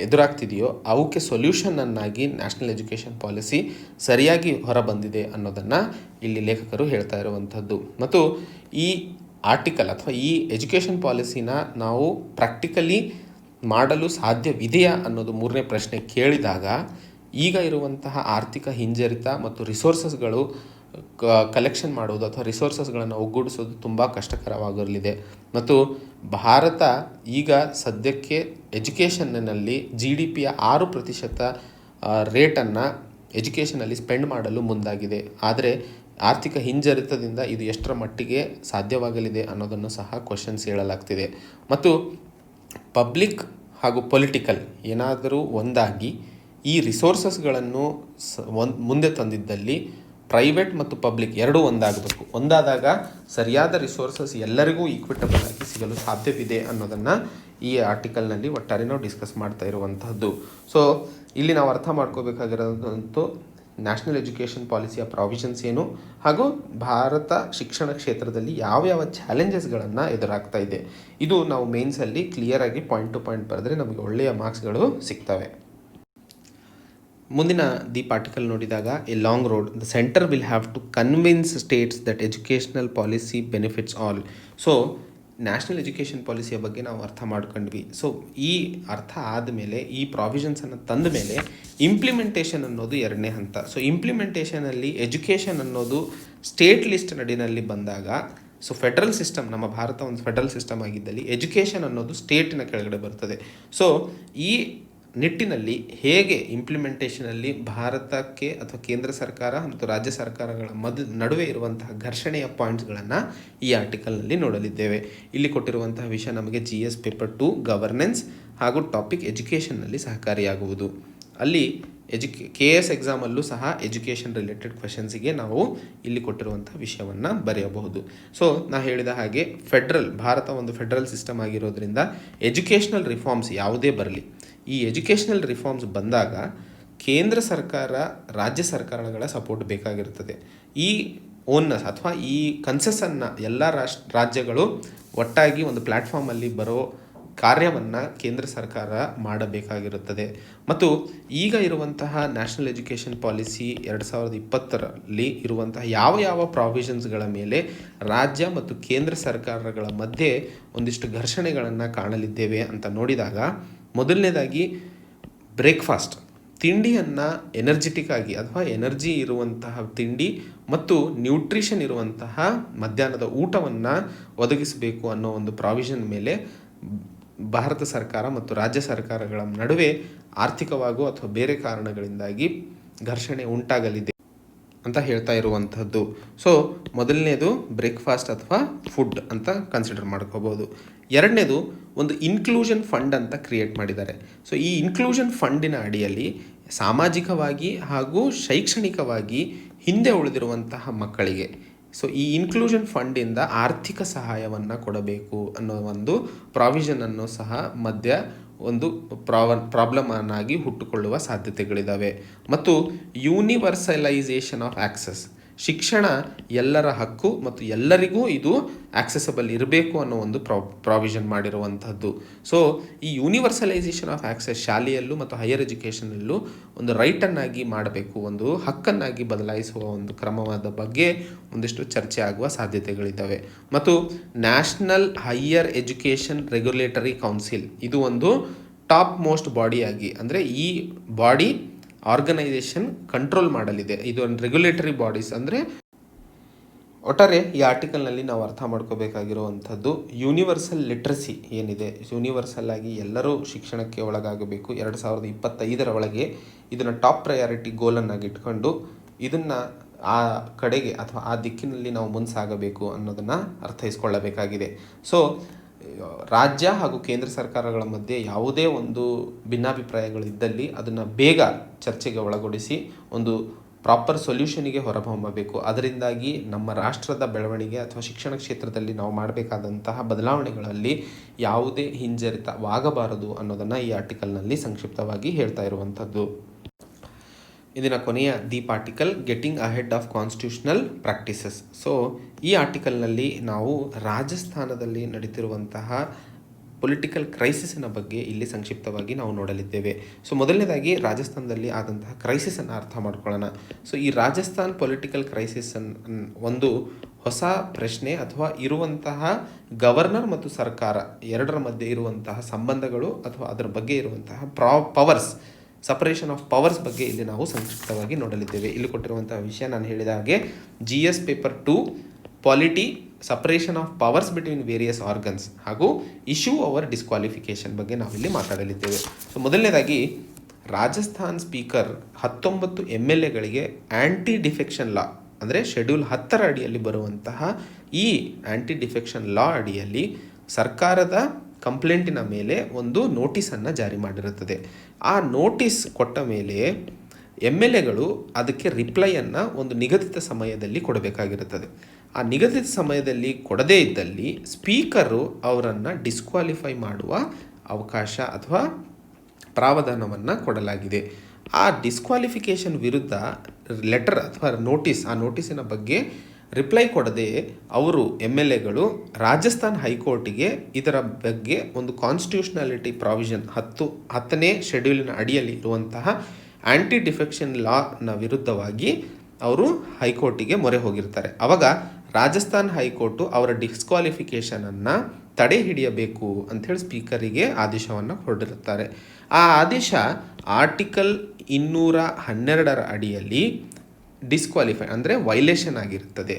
ಎದುರಾಗ್ತಿದೆಯೋ ಅವಕ್ಕೆ ಸೊಲ್ಯೂಷನನ್ನಾಗಿ ನ್ಯಾಷನಲ್ ಎಜುಕೇಷನ್ ಪಾಲಿಸಿ ಸರಿಯಾಗಿ ಹೊರಬಂದಿದೆ ಅನ್ನೋದನ್ನು ಇಲ್ಲಿ ಲೇಖಕರು ಹೇಳ್ತಾ ಇರುವಂಥದ್ದು. ಮತ್ತು ಈ ಆರ್ಟಿಕಲ್ ಅಥವಾ ಈ ಎಜುಕೇಷನ್ ಪಾಲಿಸಿನ ನಾವು ಪ್ರಾಕ್ಟಿಕಲಿ ಮಾಡಲು ಸಾಧ್ಯವಿದೆಯಾ ಅನ್ನೋದು ಮೂರನೇ ಪ್ರಶ್ನೆ ಕೇಳಿದಾಗ ಈಗ ಇರುವಂತಹ ಆರ್ಥಿಕ ಹಿಂಜರಿತ ಮತ್ತು ರಿಸೋರ್ಸಸ್ಗಳು ಕಲೆಕ್ಷನ್ ಮಾಡುವುದು ಅಥವಾ ರಿಸೋರ್ಸಸ್ಗಳನ್ನು ಒಗ್ಗೂಡಿಸೋದು ತುಂಬ ಕಷ್ಟಕರವಾಗಿರಲಿದೆ. ಮತ್ತು ಭಾರತ ಈಗ ಸದ್ಯಕ್ಕೆ ಎಜುಕೇಷನ್ನಲ್ಲಿ GDPಯ 6% ರೇಟನ್ನು ಎಜುಕೇಷನಲ್ಲಿ ಸ್ಪೆಂಡ್ ಮಾಡಲು ಮುಂದಾಗಿದೆ. ಆದರೆ ಆರ್ಥಿಕ ಹಿಂಜರಿತದಿಂದ ಇದು ಎಷ್ಟರ ಮಟ್ಟಿಗೆ ಸಾಧ್ಯವಾಗಲಿದೆ ಅನ್ನೋದನ್ನು ಸಹ ಕ್ವಶನ್ಸ್ ಹೇಳಲಾಗ್ತಿದೆ. ಮತ್ತು ಪಬ್ಲಿಕ್ ಹಾಗೂ ಪೊಲಿಟಿಕಲ್ ಏನಾದರೂ ಒಂದಾಗಿ ಈ ರಿಸೋರ್ಸಸ್ಗಳನ್ನು ಮುಂದೆ ತಂದಿದ್ದಲ್ಲಿ ಪ್ರೈವೇಟ್ ಮತ್ತು ಪಬ್ಲಿಕ್ ಎರಡೂ ಒಂದಾಗಬೇಕು. ಒಂದಾದಾಗ ಸರಿಯಾದ ರಿಸೋರ್ಸಸ್ ಎಲ್ಲರಿಗೂ ಈಕ್ವಿಟಬಲ್ ಆಗಿ ಸಿಗಲು ಸಾಧ್ಯವಿದೆ ಅನ್ನೋದನ್ನು ಈ ಆರ್ಟಿಕಲ್ನಲ್ಲಿ ಒಟ್ಟಾರೆ ನಾವು ಡಿಸ್ಕಸ್ ಮಾಡ್ತಾ ಇರುವಂತಹದ್ದು. ಸೊ ಇಲ್ಲಿ ನಾವು ಅರ್ಥ ಮಾಡ್ಕೋಬೇಕಾಗಿರೋದಂತೂ ನ್ಯಾಷನಲ್ ಎಜುಕೇಷನ್ ಪಾಲಿಸಿಯ ಪ್ರಾವಿಷನ್ಸ್ ಏನು ಹಾಗೂ ಭಾರತ ಶಿಕ್ಷಣ ಕ್ಷೇತ್ರದಲ್ಲಿ ಯಾವ ಚಾಲೆಂಜಸ್ಗಳನ್ನು ಎದುರಾಗ್ತಾ ಇದೆ, ಇದು ನಾವು ಮೇನ್ಸಲ್ಲಿ ಕ್ಲಿಯರಾಗಿ ಪಾಯಿಂಟ್ ಟು ಪಾಯಿಂಟ್ ಬರೆದ್ರೆ ನಮಗೆ ಒಳ್ಳೆಯ ಮಾರ್ಕ್ಸ್ಗಳು ಸಿಗ್ತವೆ. ಮುಂದಿನ ದೀಪ್ ಆರ್ಟಿಕಲ್ ನೋಡಿದಾಗ a long road, the centre will have to convince states that educational policy benefits all. So national education ಪಾಲಿಸಿಯ ಬಗ್ಗೆ ನಾವು ಅರ್ಥ ಮಾಡ್ಕೊಂಡ್ವಿ. ಸೊ ಈ ಅರ್ಥ ಆದಮೇಲೆ ಈ ಪ್ರಾವಿಷನ್ಸನ್ನು ತಂದ ಮೇಲೆ ಇಂಪ್ಲಿಮೆಂಟೇಷನ್ ಅನ್ನೋದು ಎರಡನೇ ಹಂತ. ಸೊ ಇಂಪ್ಲಿಮೆಂಟೇಷನಲ್ಲಿ ಎಜುಕೇಷನ್ ಅನ್ನೋದು ಸ್ಟೇಟ್ ಲಿಸ್ಟ್ ನಡಿನಲ್ಲಿ ಬಂದಾಗ, ಸೊ ಫೆಡ್ರಲ್ ಸಿಸ್ಟಮ್, ನಮ್ಮ ಭಾರತ ಒಂದು ಫೆಡ್ರಲ್ ಸಿಸ್ಟಮ್ ಆಗಿದ್ದಲ್ಲಿ ಎಜುಕೇಷನ್ ಅನ್ನೋದು ಸ್ಟೇಟಿನ ಕೆಳಗಡೆ ಬರ್ತದೆ. ಸೊ ಈ ನಿಟ್ಟಿನಲ್ಲಿ ಹೇಗೆ ಇಂಪ್ಲಿಮೆಂಟೇಷನಲ್ಲಿ ಭಾರತಕ್ಕೆ ಅಥವಾ ಕೇಂದ್ರ ಸರ್ಕಾರ ಮತ್ತು ರಾಜ್ಯ ಸರ್ಕಾರಗಳ ನಡುವೆ ಇರುವಂತಹ ಘರ್ಷಣೆಯ ಪಾಯಿಂಟ್ಸ್ಗಳನ್ನು ಈ ಆರ್ಟಿಕಲ್ನಲ್ಲಿ ನೋಡಲಿದ್ದೇವೆ. ಇಲ್ಲಿ ಕೊಟ್ಟಿರುವಂತಹ ವಿಷಯ ನಮಗೆ GS ಪೇಪರ್ 2 ಗವರ್ನೆನ್ಸ್ ಹಾಗೂ ಟಾಪಿಕ್ ಎಜುಕೇಷನ್ನಲ್ಲಿ ಸಹಕಾರಿಯಾಗುವುದು. ಅಲ್ಲಿ KS ಎಕ್ಸಾಮಲ್ಲೂ ಸಹ ಎಜುಕೇಷನ್ ರಿಲೇಟೆಡ್ ಕ್ವೆಶನ್ಸಿಗೆ ನಾವು ಇಲ್ಲಿ ಕೊಟ್ಟಿರುವಂಥ ವಿಷಯವನ್ನು ಬರೆಯಬಹುದು. ಸೊ ನಾ ಹೇಳಿದ ಹಾಗೆ ಭಾರತ ಒಂದು ಫೆಡ್ರಲ್ ಸಿಸ್ಟಮ್ ಆಗಿರೋದ್ರಿಂದ ಎಜುಕೇಷನಲ್ ರಿಫಾರ್ಮ್ಸ್ ಯಾವುದೇ ಬರಲಿ, ಈ ಎಜುಕೇಷನಲ್ ರಿಫಾರ್ಮ್ಸ್ ಬಂದಾಗ ಕೇಂದ್ರ ಸರ್ಕಾರ ರಾಜ್ಯ ಸರ್ಕಾರಗಳ ಸಪೋರ್ಟ್ ಬೇಕಾಗಿರ್ತದೆ. ಈ ಓನ್ನಸ್ ಅಥವಾ ಈ ಕನ್ಸೆಸನ್ನು ಎಲ್ಲ ರಾಜ್ಯಗಳು ಒಟ್ಟಾಗಿ ಒಂದು ಪ್ಲ್ಯಾಟ್ಫಾರ್ಮಲ್ಲಿ ಬರೋ ಕಾರ್ಯವನ್ನು ಕೇಂದ್ರ ಸರ್ಕಾರ ಮಾಡಬೇಕಾಗಿರುತ್ತದೆ. ಮತ್ತು ಈಗ ಇರುವಂತಹ ನ್ಯಾಷನಲ್ ಎಜುಕೇಷನ್ ಪಾಲಿಸಿ 2020ರಲ್ಲಿ ಇರುವಂತಹ ಯಾವ ಪ್ರಾವಿಷನ್ಸ್ಗಳ ಮೇಲೆ ರಾಜ್ಯ ಮತ್ತು ಕೇಂದ್ರ ಸರ್ಕಾರಗಳ ಮಧ್ಯೆ ಒಂದಿಷ್ಟು ಘರ್ಷಣೆಗಳನ್ನು ಕಾಣಲಿದ್ದೇವೆ ಅಂತ ನೋಡಿದಾಗ, ಮೊದಲನೇದಾಗಿ ಬ್ರೇಕ್ಫಾಸ್ಟ್, ತಿಂಡಿಯನ್ನು ಎನರ್ಜೆಟಿಕ್ ಆಗಿ ಅಥವಾ ಎನರ್ಜಿ ಇರುವಂತಹ ತಿಂಡಿ ಮತ್ತು ನ್ಯೂಟ್ರಿಷನ್ ಇರುವಂತಹ ಮಧ್ಯಾಹ್ನದ ಊಟವನ್ನು ಒದಗಿಸಬೇಕು ಅನ್ನೋ ಒಂದು ಪ್ರಾವಿಷನ್ ಮೇಲೆ ಭಾರತ ಸರ್ಕಾರ ಮತ್ತು ರಾಜ್ಯ ಸರ್ಕಾರಗಳ ನಡುವೆ ಆರ್ಥಿಕವಾಗೋ ಅಥವಾ ಬೇರೆ ಕಾರಣಗಳಿಂದಾಗಿ ಘರ್ಷಣೆ ಉಂಟಾಗಲಿದೆ ಅಂತ ಹೇಳ್ತಾ ಇರುವಂಥದ್ದು. ಸೊ ಮೊದಲನೇದು ಬ್ರೇಕ್ಫಾಸ್ಟ್ ಅಥವಾ ಫುಡ್ ಅಂತ ಕನ್ಸಿಡರ್ ಮಾಡ್ಕೋಬೋದು. ಎರಡನೇದು ಒಂದು ಇನ್ಕ್ಲೂಷನ್ ಫಂಡ್ ಅಂತ ಕ್ರಿಯೇಟ್ ಮಾಡಿದ್ದಾರೆ. ಸೊ ಈ ಇನ್ಕ್ಲೂಷನ್ ಫಂಡಿನ ಅಡಿಯಲ್ಲಿ ಸಾಮಾಜಿಕವಾಗಿ ಹಾಗೂ ಶೈಕ್ಷಣಿಕವಾಗಿ ಹಿಂದೆ ಉಳಿದಿರುವಂತಹ ಮಕ್ಕಳಿಗೆ ಸೊ ಈ ಇನ್ಕ್ಲೂಷನ್ ಫಂಡಿಂದ ಆರ್ಥಿಕ ಸಹಾಯವನ್ನು ಕೊಡಬೇಕು ಅನ್ನೋ ಒಂದು ಪ್ರಾವಿಷನನ್ನು ಸಹ ಮಧ್ಯ ಒಂದು ಪ್ರಾಬ್ಲಮ್ ಆಗಿ ಹುಟ್ಟುಕೊಳ್ಳುವ ಸಾಧ್ಯತೆಗಳಿದ್ದಾವೆ. ಮತ್ತು ಯೂನಿವರ್ಸಲೈಸೇಷನ್ ಆಫ್ ಆಕ್ಸೆಸ್, ಶಿಕ್ಷಣ ಎಲ್ಲರ ಹಕ್ಕು ಮತ್ತು ಎಲ್ಲರಿಗೂ ಇದು ಆಕ್ಸೆಸಬಲ್ ಇರಬೇಕು ಅನ್ನೋ ಒಂದು ಪ್ರಾವಿಷನ್ ಮಾಡಿರುವಂಥದ್ದು. ಸೊ ಈ ಯೂನಿವರ್ಸಲೈಸೇಷನ್ ಆಫ್ ಆಕ್ಸೆಸ್ ಶಾಲೆಯಲ್ಲೂ ಮತ್ತು ಹೈಯರ್ ಎಜುಕೇಷನಲ್ಲೂ ಒಂದು ರೈಟನ್ನಾಗಿ ಮಾಡಬೇಕು, ಒಂದು ಹಕ್ಕನ್ನಾಗಿ ಬದಲಾಯಿಸುವ ಒಂದು ಕ್ರಮವಾದ ಬಗ್ಗೆ ಒಂದಿಷ್ಟು ಚರ್ಚೆ ಆಗುವ ಸಾಧ್ಯತೆಗಳಿದ್ದಾವೆ. ಮತ್ತು national higher education regulatory council, ಇದು ಒಂದು ಟಾಪ್ ಮೋಸ್ಟ್ ಬಾಡಿಯಾಗಿ, ಅಂದರೆ ಈ ಬಾಡಿ ಆರ್ಗನೈಸೇಷನ್ ಕಂಟ್ರೋಲ್ ಮಾಡಲಿದೆ. ಇದು ಒಂದು ರೆಗ್ಯುಲೇಟರಿ ಬಾಡೀಸ್, ಅಂದರೆ ಒಟ್ಟಾರೆ ಈ ಆರ್ಟಿಕಲ್ನಲ್ಲಿ ನಾವು ಅರ್ಥ ಮಾಡ್ಕೋಬೇಕಾಗಿರುವಂಥದ್ದು ಯೂನಿವರ್ಸಲ್ ಲಿಟ್ರಸಿ ಏನಿದೆ, ಯೂನಿವರ್ಸಲ್ ಆಗಿ ಎಲ್ಲರೂ ಶಿಕ್ಷಣಕ್ಕೆ ಒಳಗಾಗಬೇಕು 2025 ಒಳಗೆ, ಇದನ್ನು ಟಾಪ್ ಪ್ರಯಾರಿಟಿ ಗೋಲನ್ನಾಗಿ ಇಟ್ಕೊಂಡು ಇದನ್ನು ಆ ಕಡೆಗೆ ಅಥವಾ ಆ ದಿಕ್ಕಿನಲ್ಲಿ ನಾವು ಮುಂಸಾಗಬೇಕು ಅನ್ನೋದನ್ನು ಅರ್ಥೈಸ್ಕೊಳ್ಳಬೇಕಾಗಿದೆ. ಸೊ ರಾಜ್ಯ ಹಾಗೂ ಕೇಂದ್ರ ಸರ್ಕಾರಗಳ ಮಧ್ಯೆ ಯಾವುದೇ ಒಂದು ಭಿನ್ನಾಭಿಪ್ರಾಯಗಳಿದ್ದಲ್ಲಿ ಅದನ್ನು ಬೇಗ ಚರ್ಚೆಗೆ ಒಳಗೊಳಿಸಿ ಒಂದು ಪ್ರಾಪರ್ ಸೊಲ್ಯೂಷನಿಗೆ ಹೊರಹೊಮ್ಮಬೇಕು. ಅದರಿಂದಾಗಿ ನಮ್ಮ ರಾಷ್ಟ್ರದ ಬೆಳವಣಿಗೆ ಅಥವಾ ಶಿಕ್ಷಣ ಕ್ಷೇತ್ರದಲ್ಲಿ ನಾವು ಮಾಡಬೇಕಾದಂತಹ ಬದಲಾವಣೆಗಳಲ್ಲಿ ಯಾವುದೇ ಹಿಂಜರಿತವಾಗಬಾರದು ಅನ್ನೋದನ್ನು ಈ ಆರ್ಟಿಕಲ್ನಲ್ಲಿ ಸಂಕ್ಷಿಪ್ತವಾಗಿ ಹೇಳ್ತಾ ಇರುವಂಥದ್ದು. ಇದರ ಕೊನೆಯ Deep article getting ahead of constitutional practices. So ಈ ಆರ್ಟಿಕಲ್ನಲ್ಲಿ ನಾವು ರಾಜಸ್ಥಾನದಲ್ಲಿ ನಡೀತಿರುವಂತಹ ಪೊಲಿಟಿಕಲ್ ಕ್ರೈಸಿಸ್ನ ಬಗ್ಗೆ ಇಲ್ಲಿ ಸಂಕ್ಷಿಪ್ತವಾಗಿ ನಾವು ನೋಡಲಿದ್ದೇವೆ. ಸೊ ಮೊದಲನೇದಾಗಿ ರಾಜಸ್ಥಾನದಲ್ಲಿ ಆದಂತಹ ಕ್ರೈಸಿಸನ್ನು ಅರ್ಥ ಮಾಡ್ಕೊಳ್ಳೋಣ. ಸೊ ಈ ರಾಜಸ್ಥಾನ್ ಪೊಲಿಟಿಕಲ್ ಕ್ರೈಸಿಸ್ ಒಂದು ಹೊಸ ಪ್ರಶ್ನೆ ಅಥವಾ ಇರುವಂತಹ ಗವರ್ನರ್ ಮತ್ತು ಸರ್ಕಾರ ಎರಡರ ಮಧ್ಯೆ ಇರುವಂತಹ ಸಂಬಂಧಗಳು ಅಥವಾ ಅದರ ಬಗ್ಗೆ ಇರುವಂತಹ ಪವರ್ಸ್, ಸಪರೇಷನ್ ಆಫ್ ಪವರ್ಸ್ ಬಗ್ಗೆ ಇಲ್ಲಿ ನಾವು ಸಂಕ್ಷಿಪ್ತವಾಗಿ ನೋಡಲಿದ್ದೇವೆ. ಇಲ್ಲಿ ಕೊಟ್ಟಿರುವಂತಹ ವಿಷಯ ನಾನು ಹೇಳಿದ ಹಾಗೆ GS paper 2 polity, separation of powers between various organs ಹಾಗೂ ಇಶ್ಯೂ ಓವರ್ ಡಿಸ್ಕ್ವಾಲಿಫಿಕೇಶನ್ ಬಗ್ಗೆ ನಾವಿಲ್ಲಿ ಮಾತಾಡಲಿದ್ದೇವೆ. ಸೊ ಮೊದಲನೇದಾಗಿ ರಾಜಸ್ಥಾನ್ ಸ್ಪೀಕರ್ 19 MLAಗಳಿಗೆ ಆ್ಯಂಟಿ ಡಿಫೆಕ್ಷನ್ ಲಾ ಅಂದರೆ ಶೆಡ್ಯೂಲ್ 10 ಅಡಿಯಲ್ಲಿ ಬರುವಂತಹ ಈ ಆ್ಯಂಟಿ ಡಿಫೆಕ್ಷನ್ ಲಾ ಅಡಿಯಲ್ಲಿ ಸರ್ಕಾರದ ಕಂಪ್ಲೇಂಟಿನ ಮೇಲೆ ಒಂದು ನೋಟಿಸನ್ನು ಜಾರಿ ಮಾಡಿರುತ್ತದೆ. ಆ ನೋಟಿಸ್ ಕೊಟ್ಟ ಮೇಲೆ MLAಗಳು ಅದಕ್ಕೆ ರಿಪ್ಲೈಯನ್ನು ಒಂದು ನಿಗದಿತ ಸಮಯದಲ್ಲಿ ಕೊಡಬೇಕಾಗಿರುತ್ತದೆ. ಆ ನಿಗದಿತ ಸಮಯದಲ್ಲಿ ಕೊಡದೇ ಇದ್ದಲ್ಲಿ ಸ್ಪೀಕರು ಅವರನ್ನು ಡಿಸ್ಕ್ವಾಲಿಫೈ ಮಾಡುವ ಅವಕಾಶ ಅಥವಾ ಪ್ರಾವಧಾನವನ್ನು ಕೊಡಲಾಗಿದೆ. ಆ ಡಿಸ್ಕ್ವಾಲಿಫಿಕೇಷನ್ ವಿರುದ್ಧ ಲೆಟರ್ ಅಥವಾ ನೋಟಿಸ್, ಆ ನೋಟಿಸಿನ ಬಗ್ಗೆ ರಿಪ್ಲೈ ಕೊಡದೆ ಅವರು MLAಗಳು ರಾಜಸ್ಥಾನ್ ಹೈಕೋರ್ಟಿಗೆ ಇದರ ಬಗ್ಗೆ ಒಂದು ಕಾನ್ಸ್ಟಿಟ್ಯೂಷನಾಲಿಟಿ ಪ್ರಾವಿಷನ್ 10ನೇ ಶೆಡ್ಯೂಲಿನ ಅಡಿಯಲ್ಲಿ ಇರುವಂತಹ ಆ್ಯಂಟಿ ಡಿಫೆಕ್ಷನ್ ಲಾನ ವಿರುದ್ಧವಾಗಿ ಅವರು ಹೈಕೋರ್ಟಿಗೆ ಮೊರೆ ಹೋಗಿರ್ತಾರೆ. ಆವಾಗ ರಾಜಸ್ಥಾನ್ ಹೈಕೋರ್ಟು ಅವರ ಡಿಸ್ಕ್ವಾಲಿಫಿಕೇಷನನ್ನು ತಡೆ ಹಿಡಿಯಬೇಕು ಅಂಥೇಳಿ ಸ್ಪೀಕರಿಗೆ ಆದೇಶವನ್ನು ಹೊರಡಿರುತ್ತಾರೆ. ಆ ಆದೇಶ ಆರ್ಟಿಕಲ್ 212 ಅಡಿಯಲ್ಲಿ ಡಿಸ್ಕ್ವಾಲಿಫೈ ಅಂದರೆ ವೈಲೇಷನ್ ಆಗಿರುತ್ತದೆ.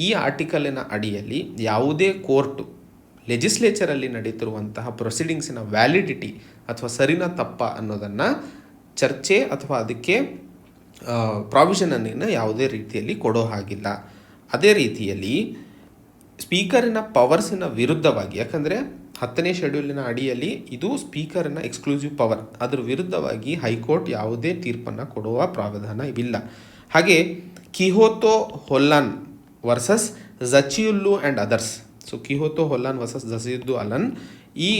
ಈ ಆರ್ಟಿಕಲಿನ ಅಡಿಯಲ್ಲಿ ಯಾವುದೇ ಕೋರ್ಟು ಲೆಜಿಸ್ಲೇಚರಲ್ಲಿ ನಡೀತಿರುವಂತಹ ಪ್ರೊಸೀಡಿಂಗ್ಸಿನ ವ್ಯಾಲಿಡಿಟಿ ಅಥವಾ ಸರಿನಾ ತಪ್ಪ ಅನ್ನೋದನ್ನು ಚರ್ಚೆ ಅಥವಾ ಅದಕ್ಕೆ ಪ್ರಾವಿಷನನ್ನು ಯಾವುದೇ ರೀತಿಯಲ್ಲಿ ಕೊಡೋ ಹಾಗಿಲ್ಲ. ಅದೇ ರೀತಿಯಲ್ಲಿ ಸ್ಪೀಕರಿನ ಪವರ್ಸಿನ ವಿರುದ್ಧವಾಗಿ, ಯಾಕಂದರೆ 10ನೇ ಶೆಡ್ಯೂಲಿನ ಅಡಿಯಲ್ಲಿ ಇದು ಸ್ಪೀಕರಿನ ಎಕ್ಸ್ಕ್ಲೂಸಿವ್ ಪವರ್, ಅದರ ವಿರುದ್ಧವಾಗಿ ಹೈಕೋರ್ಟ್ ಯಾವುದೇ ತೀರ್ಪನ್ನು ಕೊಡುವ ಪ್ರಾವಧಾನ ಇವಿಲ್ಲ. ಹಾಗೆ Kihoto Hollohan versus Zachillhu and others. So Kihoto Hollohan versus Zachillhu ಅಲನ್ ಈ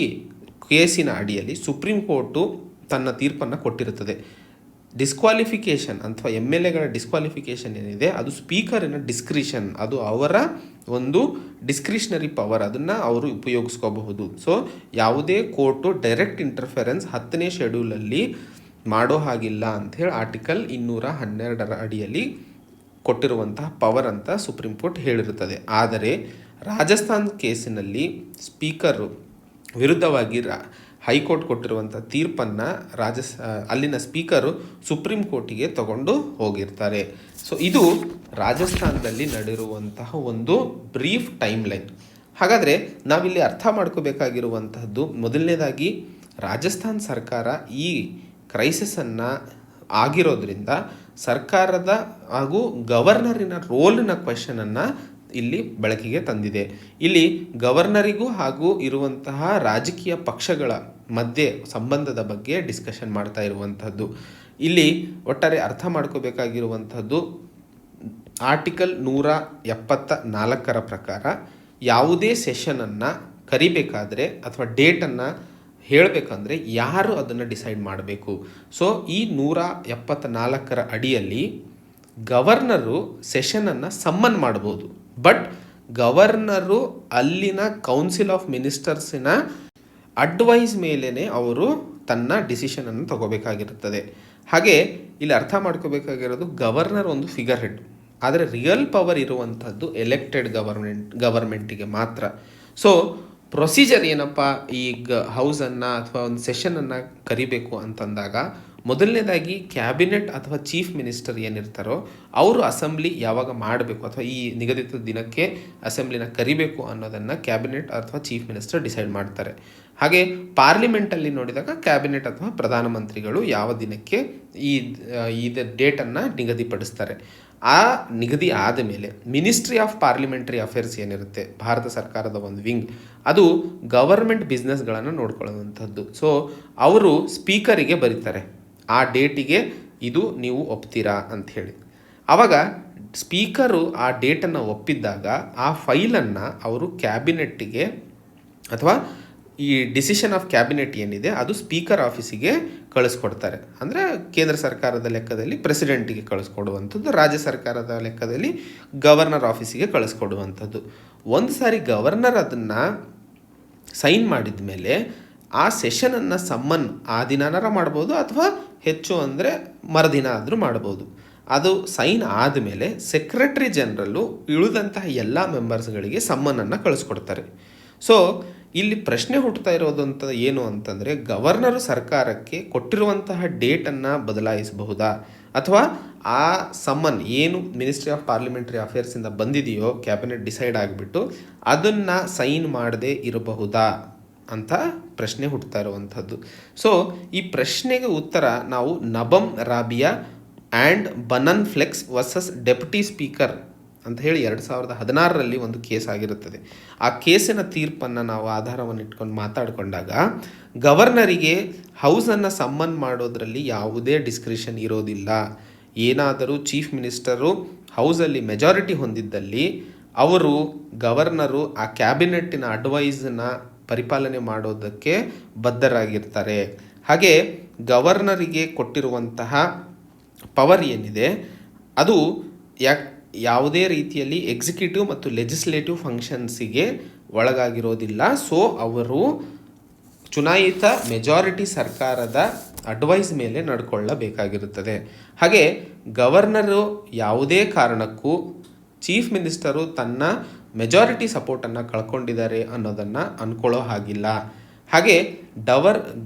ಕೇಸಿನ ಅಡಿಯಲ್ಲಿ ಸುಪ್ರೀಂ ಕೋರ್ಟು ತನ್ನ ತೀರ್ಪನ್ನು ಕೊಟ್ಟಿರುತ್ತದೆ. ಡಿಸ್ಕ್ವಾಲಿಫಿಕೇಷನ್ ಅಥವಾ MLAಗಳ ಡಿಸ್ಕ್ವಾಲಿಫಿಕೇಷನ್ ಏನಿದೆ ಅದು ಸ್ಪೀಕರಿನ ಡಿಸ್ಕ್ರಿಷನ್, ಅದು ಅವರ ಒಂದು ಡಿಸ್ಕ್ರಿಷನರಿ ಪವರ್, ಅದನ್ನು ಅವರು ಉಪಯೋಗಿಸ್ಕೋಬಹುದು. ಸೊ ಯಾವುದೇ ಕೋರ್ಟು ಡೈರೆಕ್ಟ್ ಇಂಟರ್ಫೆರೆನ್ಸ್ 10ನೇ ಶೆಡ್ಯೂಲಲ್ಲಿ ಮಾಡೋ ಹಾಗಿಲ್ಲ ಅಂಥೇಳಿ ಆರ್ಟಿಕಲ್ 212 ಅಡಿಯಲ್ಲಿ ಕೊಟ್ಟಿರುವಂತಹ ಪವರ್ ಅಂತ ಸುಪ್ರೀಂ ಕೋರ್ಟ್ ಹೇಳಿರುತ್ತದೆ. ಆದರೆ ರಾಜಸ್ಥಾನ್ ಕೇಸಿನಲ್ಲಿ ಸ್ಪೀಕರು ವಿರುದ್ಧವಾಗಿ ಹೈಕೋರ್ಟ್ ಕೊಟ್ಟಿರುವಂಥ ತೀರ್ಪನ್ನು ಅಲ್ಲಿನ ಸ್ಪೀಕರು ಸುಪ್ರೀಂ ಕೋರ್ಟಿಗೆ ತಗೊಂಡು ಹೋಗಿರ್ತಾರೆ. ಸೊ ಇದು ರಾಜಸ್ಥಾನದಲ್ಲಿ ನಡೆದಿರುವಂತಹ ಒಂದು ಬ್ರೀಫ್ ಟೈಮ್ ಲೈನ್. ಹಾಗಾದರೆ ನಾವಿಲ್ಲಿ ಅರ್ಥ ಮಾಡ್ಕೋಬೇಕಾಗಿರುವಂತಹದ್ದು, ಮೊದಲನೇದಾಗಿ ರಾಜಸ್ಥಾನ್ ಸರ್ಕಾರ ಈ ಕ್ರೈಸಿಸನ್ನು ಆಗಿರೋದ್ರಿಂದ ಸರ್ಕಾರದ ಹಾಗೂ ಗವರ್ನರಿನ ರೋಲಿನ ಕ್ವೆಶನನ್ನು ಇಲ್ಲಿ ಬೆಳಕಿಗೆ ತಂದಿದೆ. ಇಲ್ಲಿ ಗವರ್ನರಿಗೂ ಹಾಗೂ ಇರುವಂತಹ ರಾಜಕೀಯ ಪಕ್ಷಗಳ ಮಧ್ಯೆ ಸಂಬಂಧದ ಬಗ್ಗೆ ಡಿಸ್ಕಷನ್ ಮಾಡ್ತಾ ಇರುವಂಥದ್ದು. ಇಲ್ಲಿ ಒಟ್ಟಾರೆ ಅರ್ಥ ಮಾಡ್ಕೋಬೇಕಾಗಿರುವಂಥದ್ದು, ಆರ್ಟಿಕಲ್ 174 ಪ್ರಕಾರ ಯಾವುದೇ ಸೆಷನನ್ನು ಕರಿಬೇಕಾದ್ರೆ ಅಥವಾ ಡೇಟನ್ನು ಹೇಳಬೇಕಂದ್ರೆ ಯಾರು ಅದನ್ನು ಡಿಸೈಡ್ ಮಾಡಬೇಕು. ಸೊ ಈ 174 ಅಡಿಯಲ್ಲಿ ಗವರ್ನರು ಸೆಷನನ್ನು ಸಮ್ಮನ್ ಮಾಡ್ಬೋದು, ಬಟ್ ಗವರ್ನರು ಅಲ್ಲಿನ ಕೌನ್ಸಿಲ್ ಆಫ್ ಮಿನಿಸ್ಟರ್ಸಿನ ಅಡ್ವೈಸ್ ಮೇಲೇ ಅವರು ತನ್ನ ಡಿಸಿಷನನ್ನು ತಗೋಬೇಕಾಗಿರುತ್ತದೆ. ಹಾಗೆ ಇಲ್ಲಿ ಅರ್ಥ ಮಾಡ್ಕೋಬೇಕಾಗಿರೋದು, ಗವರ್ನರ್ ಒಂದು ಫಿಗರ್ ಹೆಡ್, ಆದರೆ ರಿಯಲ್ ಪವರ್ ಇರುವಂಥದ್ದು ಎಲೆಕ್ಟೆಡ್ ಗವರ್ಮೆಂಟಿಗೆ ಮಾತ್ರ. ಸೊ ಪ್ರೊಸೀಜರ್ ಏನಪ್ಪ, ಈ ಹೌಸನ್ನು ಅಥವಾ ಒಂದು ಸೆಷನನ್ನು ಕರಿಬೇಕು ಅಂತಂದಾಗ ಮೊದಲನೇದಾಗಿ ಕ್ಯಾಬಿನೆಟ್ ಅಥವಾ ಚೀಫ್ ಮಿನಿಸ್ಟರ್ ಏನಿರ್ತಾರೋ ಅವರು ಅಸೆಂಬ್ಲಿ ಯಾವಾಗ ಮಾಡಬೇಕು ಅಥವಾ ಈ ನಿಗದಿತ ದಿನಕ್ಕೆ ಅಸೆಂಬ್ಲಿನ ಕರಿಬೇಕು ಅನ್ನೋದನ್ನು ಕ್ಯಾಬಿನೆಟ್ ಅಥವಾ ಚೀಫ್ ಮಿನಿಸ್ಟರ್ ಡಿಸೈಡ್ ಮಾಡ್ತಾರೆ. ಹಾಗೆ ಪಾರ್ಲಿಮೆಂಟಲ್ಲಿ ನೋಡಿದಾಗ ಕ್ಯಾಬಿನೆಟ್ ಅಥವಾ ಪ್ರಧಾನಮಂತ್ರಿಗಳು ಯಾವ ದಿನಕ್ಕೆ ಈ ಡೇಟನ್ನು ನಿಗದಿಪಡಿಸ್ತಾರೆ. ಆ ನಿಗದಿ ಆದ ಮೇಲೆ ಮಿನಿಸ್ಟ್ರಿ ಆಫ್ ಪಾರ್ಲಿಮೆಂಟರಿ ಅಫೇರ್ಸ್ ಏನಿರುತ್ತೆ, ಭಾರತ ಸರ್ಕಾರದ ಒಂದು ವಿಂಗ್, ಅದು ಗವರ್ಮೆಂಟ್ ಬಿಸ್ನೆಸ್ಗಳನ್ನು ನೋಡ್ಕೊಳ್ಳುವಂಥದ್ದು. ಸೊ ಅವರು ಸ್ಪೀಕರಿಗೆ ಬರೀತಾರೆ ಆ ಡೇಟಿಗೆ ಇದು ನೀವು ಒಪ್ತೀರಾ ಅಂಥೇಳಿ. ಆವಾಗ ಸ್ಪೀಕರು ಆ ಡೇಟನ್ನು ಒಪ್ಪಿದ್ದಾಗ ಆ ಫೈಲನ್ನು ಅವರು ಕ್ಯಾಬಿನೆಟ್ಟಿಗೆ ಅಥವಾ ಈ ಡಿಸಿಷನ್ ಆಫ್ ಕ್ಯಾಬಿನೆಟ್ ಏನಿದೆ ಅದು ಸ್ಪೀಕರ್ ಆಫೀಸಿಗೆ ಕಳಿಸ್ಕೊಡ್ತಾರೆ. ಅಂದರೆ ಕೇಂದ್ರ ಸರ್ಕಾರದ ಲೆಕ್ಕದಲ್ಲಿ ಪ್ರೆಸಿಡೆಂಟಿಗೆ ಕಳಿಸ್ಕೊಡುವಂಥದ್ದು, ರಾಜ್ಯ ಸರ್ಕಾರದ ಲೆಕ್ಕದಲ್ಲಿ ಗವರ್ನರ್ ಆಫೀಸಿಗೆ ಕಳಿಸ್ಕೊಡುವಂಥದ್ದು. ಒಂದು ಸಾರಿ ಗವರ್ನರ್ ಅದನ್ನು ಸೈನ್ ಮಾಡಿದ ಮೇಲೆ ಆ ಸೆಷನನ್ನು ಸಮ್ಮನ್ ಆ ದಿನಾನಾರ ಮಾಡ್ಬೋದು ಅಥವಾ ಹೆಚ್ಚು ಅಂದರೆ ಮರುದಿನ ಆದರೂ ಮಾಡ್ಬೋದು. ಅದು ಸೈನ್ ಆದಮೇಲೆ ಸೆಕ್ರೆಟರಿ ಜನರಲ್ಲು ಉಳಿದಂತಹ ಎಲ್ಲ ಮೆಂಬರ್ಸ್ಗಳಿಗೆ ಸಮ್ಮನನ್ನು ಕಳಿಸ್ಕೊಡ್ತಾರೆ. ಸೊ ಇಲ್ಲಿ ಪ್ರಶ್ನೆ ಹುಟ್ಟುತ್ತಾ ಇರೋದು ಏನು ಅಂತಂದರೆ, ಗವರ್ನರು ಸರ್ಕಾರಕ್ಕೆ ಕೊಟ್ಟಿರುವಂತಹ ಡೇಟನ್ನು ಬದಲಾಯಿಸಬಹುದಾ ಅಥವಾ ಆ ಸಮ್ಮನ್ ಏನು ಮಿನಿಸ್ಟ್ರಿ ಆಫ್ ಪಾರ್ಲಿಮೆಂಟರಿ ಅಫೇರ್ಸಿಂದ ಬಂದಿದೆಯೋ ಕ್ಯಾಬಿನೆಟ್ ಡಿಸೈಡ್ ಆಗಿಬಿಟ್ಟು ಅದನ್ನು ಸೈನ್ ಮಾಡದೇ ಇರಬಹುದಾ ಅಂತ ಪ್ರಶ್ನೆ ಹುಟ್ಟುತ್ತಾ ಇರುವಂಥದ್ದು. ಸೊ ಈ ಪ್ರಶ್ನೆಗೆ ಉತ್ತರ ನಾವು Nabam Rebia and Bamang Felix versus deputy speaker ಅಂತ ಹೇಳಿ 2016ರಲ್ಲಿ ಒಂದು ಕೇಸ್ ಆಗಿರುತ್ತದೆ. ಆ ಕೇಸಿನ ತೀರ್ಪನ್ನು ನಾವು ಆಧಾರವನ್ನು ಇಟ್ಕೊಂಡು ಮಾತಾಡಿಕೊಂಡಾಗ ಗವರ್ನರಿಗೆ ಹೌಸನ್ನು ಸಮ್ಮನ್ ಮಾಡೋದರಲ್ಲಿ ಯಾವುದೇ ಡಿಸ್ಕ್ರಿಷನ್ ಇರೋದಿಲ್ಲ. ಏನಾದರೂ ಚೀಫ್ ಮಿನಿಸ್ಟರು ಹೌಸಲ್ಲಿ ಮೆಜಾರಿಟಿ ಹೊಂದಿದ್ದಲ್ಲಿ ಅವರು ಗವರ್ನರು ಆ ಕ್ಯಾಬಿನೆಟ್ಟಿನ ಅಡ್ವೈಸನ್ನು ಪರಿಪಾಲನೆ ಮಾಡೋದಕ್ಕೆ ಬದ್ಧರಾಗಿರ್ತಾರೆ. ಹಾಗೆ ಗವರ್ನರಿಗೆ ಕೊಟ್ಟಿರುವಂತಹ ಪವರ್ ಏನಿದೆ ಅದು ಯಾವುದೇ ರೀತಿಯಲ್ಲಿ ಎಕ್ಸಿಕ್ಯೂಟಿವ್ ಮತ್ತು ಲೆಜಿಸ್ಲೇಟಿವ್ ಫಂಕ್ಷನ್ಸಿಗೆ ಒಳಗಾಗಿರೋದಿಲ್ಲ. ಸೊ ಅವರು ಚುನಾಯಿತ ಮೆಜಾರಿಟಿ ಸರ್ಕಾರದ ಅಡ್ವೈಸ್ ಮೇಲೆ ನಡ್ಕೊಳ್ಳಬೇಕಾಗಿರುತ್ತದೆ. ಹಾಗೆ ಗವರ್ನರು ಯಾವುದೇ ಕಾರಣಕ್ಕೂ ಚೀಫ್ ಮಿನಿಸ್ಟರು ತನ್ನ ಮೆಜಾರಿಟಿ ಸಪೋರ್ಟನ್ನು ಕಳ್ಕೊಂಡಿದ್ದಾರೆ ಅನ್ನೋದನ್ನು ಅಂದ್ಕೊಳ್ಳೋ ಹಾಗಿಲ್ಲ. ಹಾಗೆ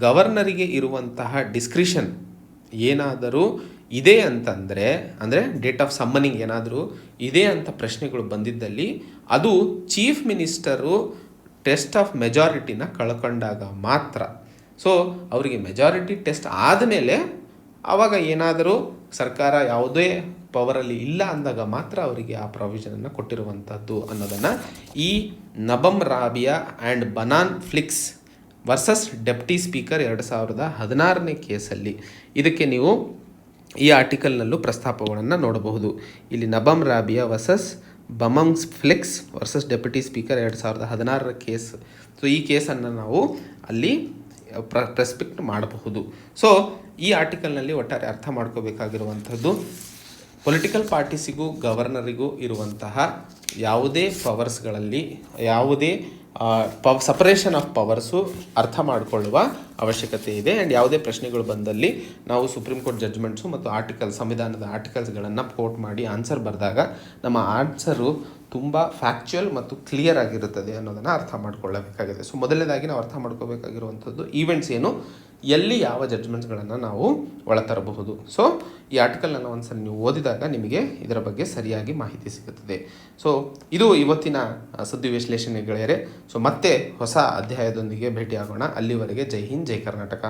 ಗವರ್ನರಿಗೆ ಇರುವಂತಹ ಡಿಸ್ಕ್ರಿಷನ್ ಏನಾದರೂ ಇದೆ ಅಂತಂದರೆ, ಅಂದರೆ ಡೇಟ್ ಆಫ್ ಸಮ್ಮನಿಂಗ್ ಏನಾದರೂ ಇದೆ ಅಂತ ಪ್ರಶ್ನೆಗಳು ಬಂದಿದ್ದಲ್ಲಿ ಅದು ಚೀಫ್ ಮಿನಿಸ್ಟರು ಟೆಸ್ಟ್ ಆಫ್ ಮೆಜಾರಿಟಿನ ಕಳ್ಕೊಂಡಾಗ ಮಾತ್ರ. ಸೊ ಅವರಿಗೆ ಮೆಜಾರಿಟಿ ಟೆಸ್ಟ್ ಆದಮೇಲೆ ಆವಾಗ ಏನಾದರೂ ಸರ್ಕಾರ ಯಾವುದೇ ಪವರಲ್ಲಿ ಇಲ್ಲ ಅಂದಾಗ ಮಾತ್ರ ಅವರಿಗೆ ಆ ಪ್ರಾವಿಷನನ್ನು ಕೊಟ್ಟಿರುವಂಥದ್ದು ಅನ್ನೋದನ್ನು ಈ Nabam Rebia and Bamang Felix versus deputy speaker 2016ನೇ ಕೇಸಲ್ಲಿ ಇದಕ್ಕೆ ನೀವು ಈ ಆರ್ಟಿಕಲ್ನಲ್ಲೂ ಪ್ರಸ್ತಾಪಗಳನ್ನು ನೋಡಬಹುದು. ಇಲ್ಲಿ Nabam Rebia versus Bamang Felix versus deputy speaker 2016ರ ಕೇಸ್. ಸೊ ಈ ಕೇಸನ್ನು ನಾವು ಅಲ್ಲಿ ರೆಸ್ಪೆಕ್ಟ್ ಮಾಡಬಹುದು. ಸೊ ಈ ಆರ್ಟಿಕಲ್ನಲ್ಲಿ ಒಟ್ಟಾರೆ ಅರ್ಥ ಮಾಡ್ಕೋಬೇಕಾಗಿರುವಂಥದ್ದು, ಪೊಲಿಟಿಕಲ್ ಪಾರ್ಟೀಸಿಗೂ ಗವರ್ನರಿಗೂ ಇರುವಂತಹ ಯಾವುದೇ ಪವರ್ಸ್ಗಳಲ್ಲಿ ಯಾವುದೇ ಸಪರೇಷನ್ ಆಫ್ ಪವರ್ಸು ಅರ್ಥ ಮಾಡಿಕೊಳ್ಳುವ ಅವಶ್ಯಕತೆ ಇದೆ. ಆ್ಯಂಡ್ ಯಾವುದೇ ಪ್ರಶ್ನೆಗಳು ಬಂದಲ್ಲಿ ನಾವು ಸುಪ್ರೀಂ ಕೋರ್ಟ್ ಜಡ್ಜ್ಮೆಂಟ್ಸು ಮತ್ತು ಸಂವಿಧಾನದ ಆರ್ಟಿಕಲ್ಸ್ಗಳನ್ನು ಕೋಟ್ ಮಾಡಿ ಆನ್ಸರ್ ಬರೆದಾಗ ನಮ್ಮ ಆನ್ಸರು ತುಂಬ ಫ್ಯಾಕ್ಚುಯಲ್ ಮತ್ತು ಕ್ಲಿಯರ್ ಆಗಿರುತ್ತದೆ ಅನ್ನೋದನ್ನು ಅರ್ಥ ಮಾಡ್ಕೊಳ್ಳಬೇಕಾಗಿದೆ. ಸೊ ಮೊದಲನೇದಾಗಿ ನಾವು ಅರ್ಥ ಮಾಡ್ಕೋಬೇಕಾಗಿರುವಂಥದ್ದು ಈವೆಂಟ್ಸ್ ಏನು, ಎಲ್ಲಿ ಯಾವ ಜಡ್ಜ್ಮೆಂಟ್ಸ್ಗಳನ್ನು ನಾವು ಒಳತರಬಹುದು. ಸೊ ಈ ಆರ್ಟಿಕಲನ್ನು ಒಂದ್ಸಲ ನೀವು ಓದಿದಾಗ ನಿಮಗೆ ಇದರ ಬಗ್ಗೆ ಸರಿಯಾಗಿ ಮಾಹಿತಿ ಸಿಗುತ್ತದೆ. ಸೊ ಇದು ಇವತ್ತಿನ ಸುದ್ದಿ ವಿಶ್ಲೇಷಣೆ ಗೆಳೆಯರೆ. ಸೊ ಮತ್ತೆ ಹೊಸ ಅಧ್ಯಾಯದೊಂದಿಗೆ ಭೇಟಿಯಾಗೋಣ. ಅಲ್ಲಿವರೆಗೆ ಜೈ ಹಿಂದ್, ಜೈ ಕರ್ನಾಟಕ.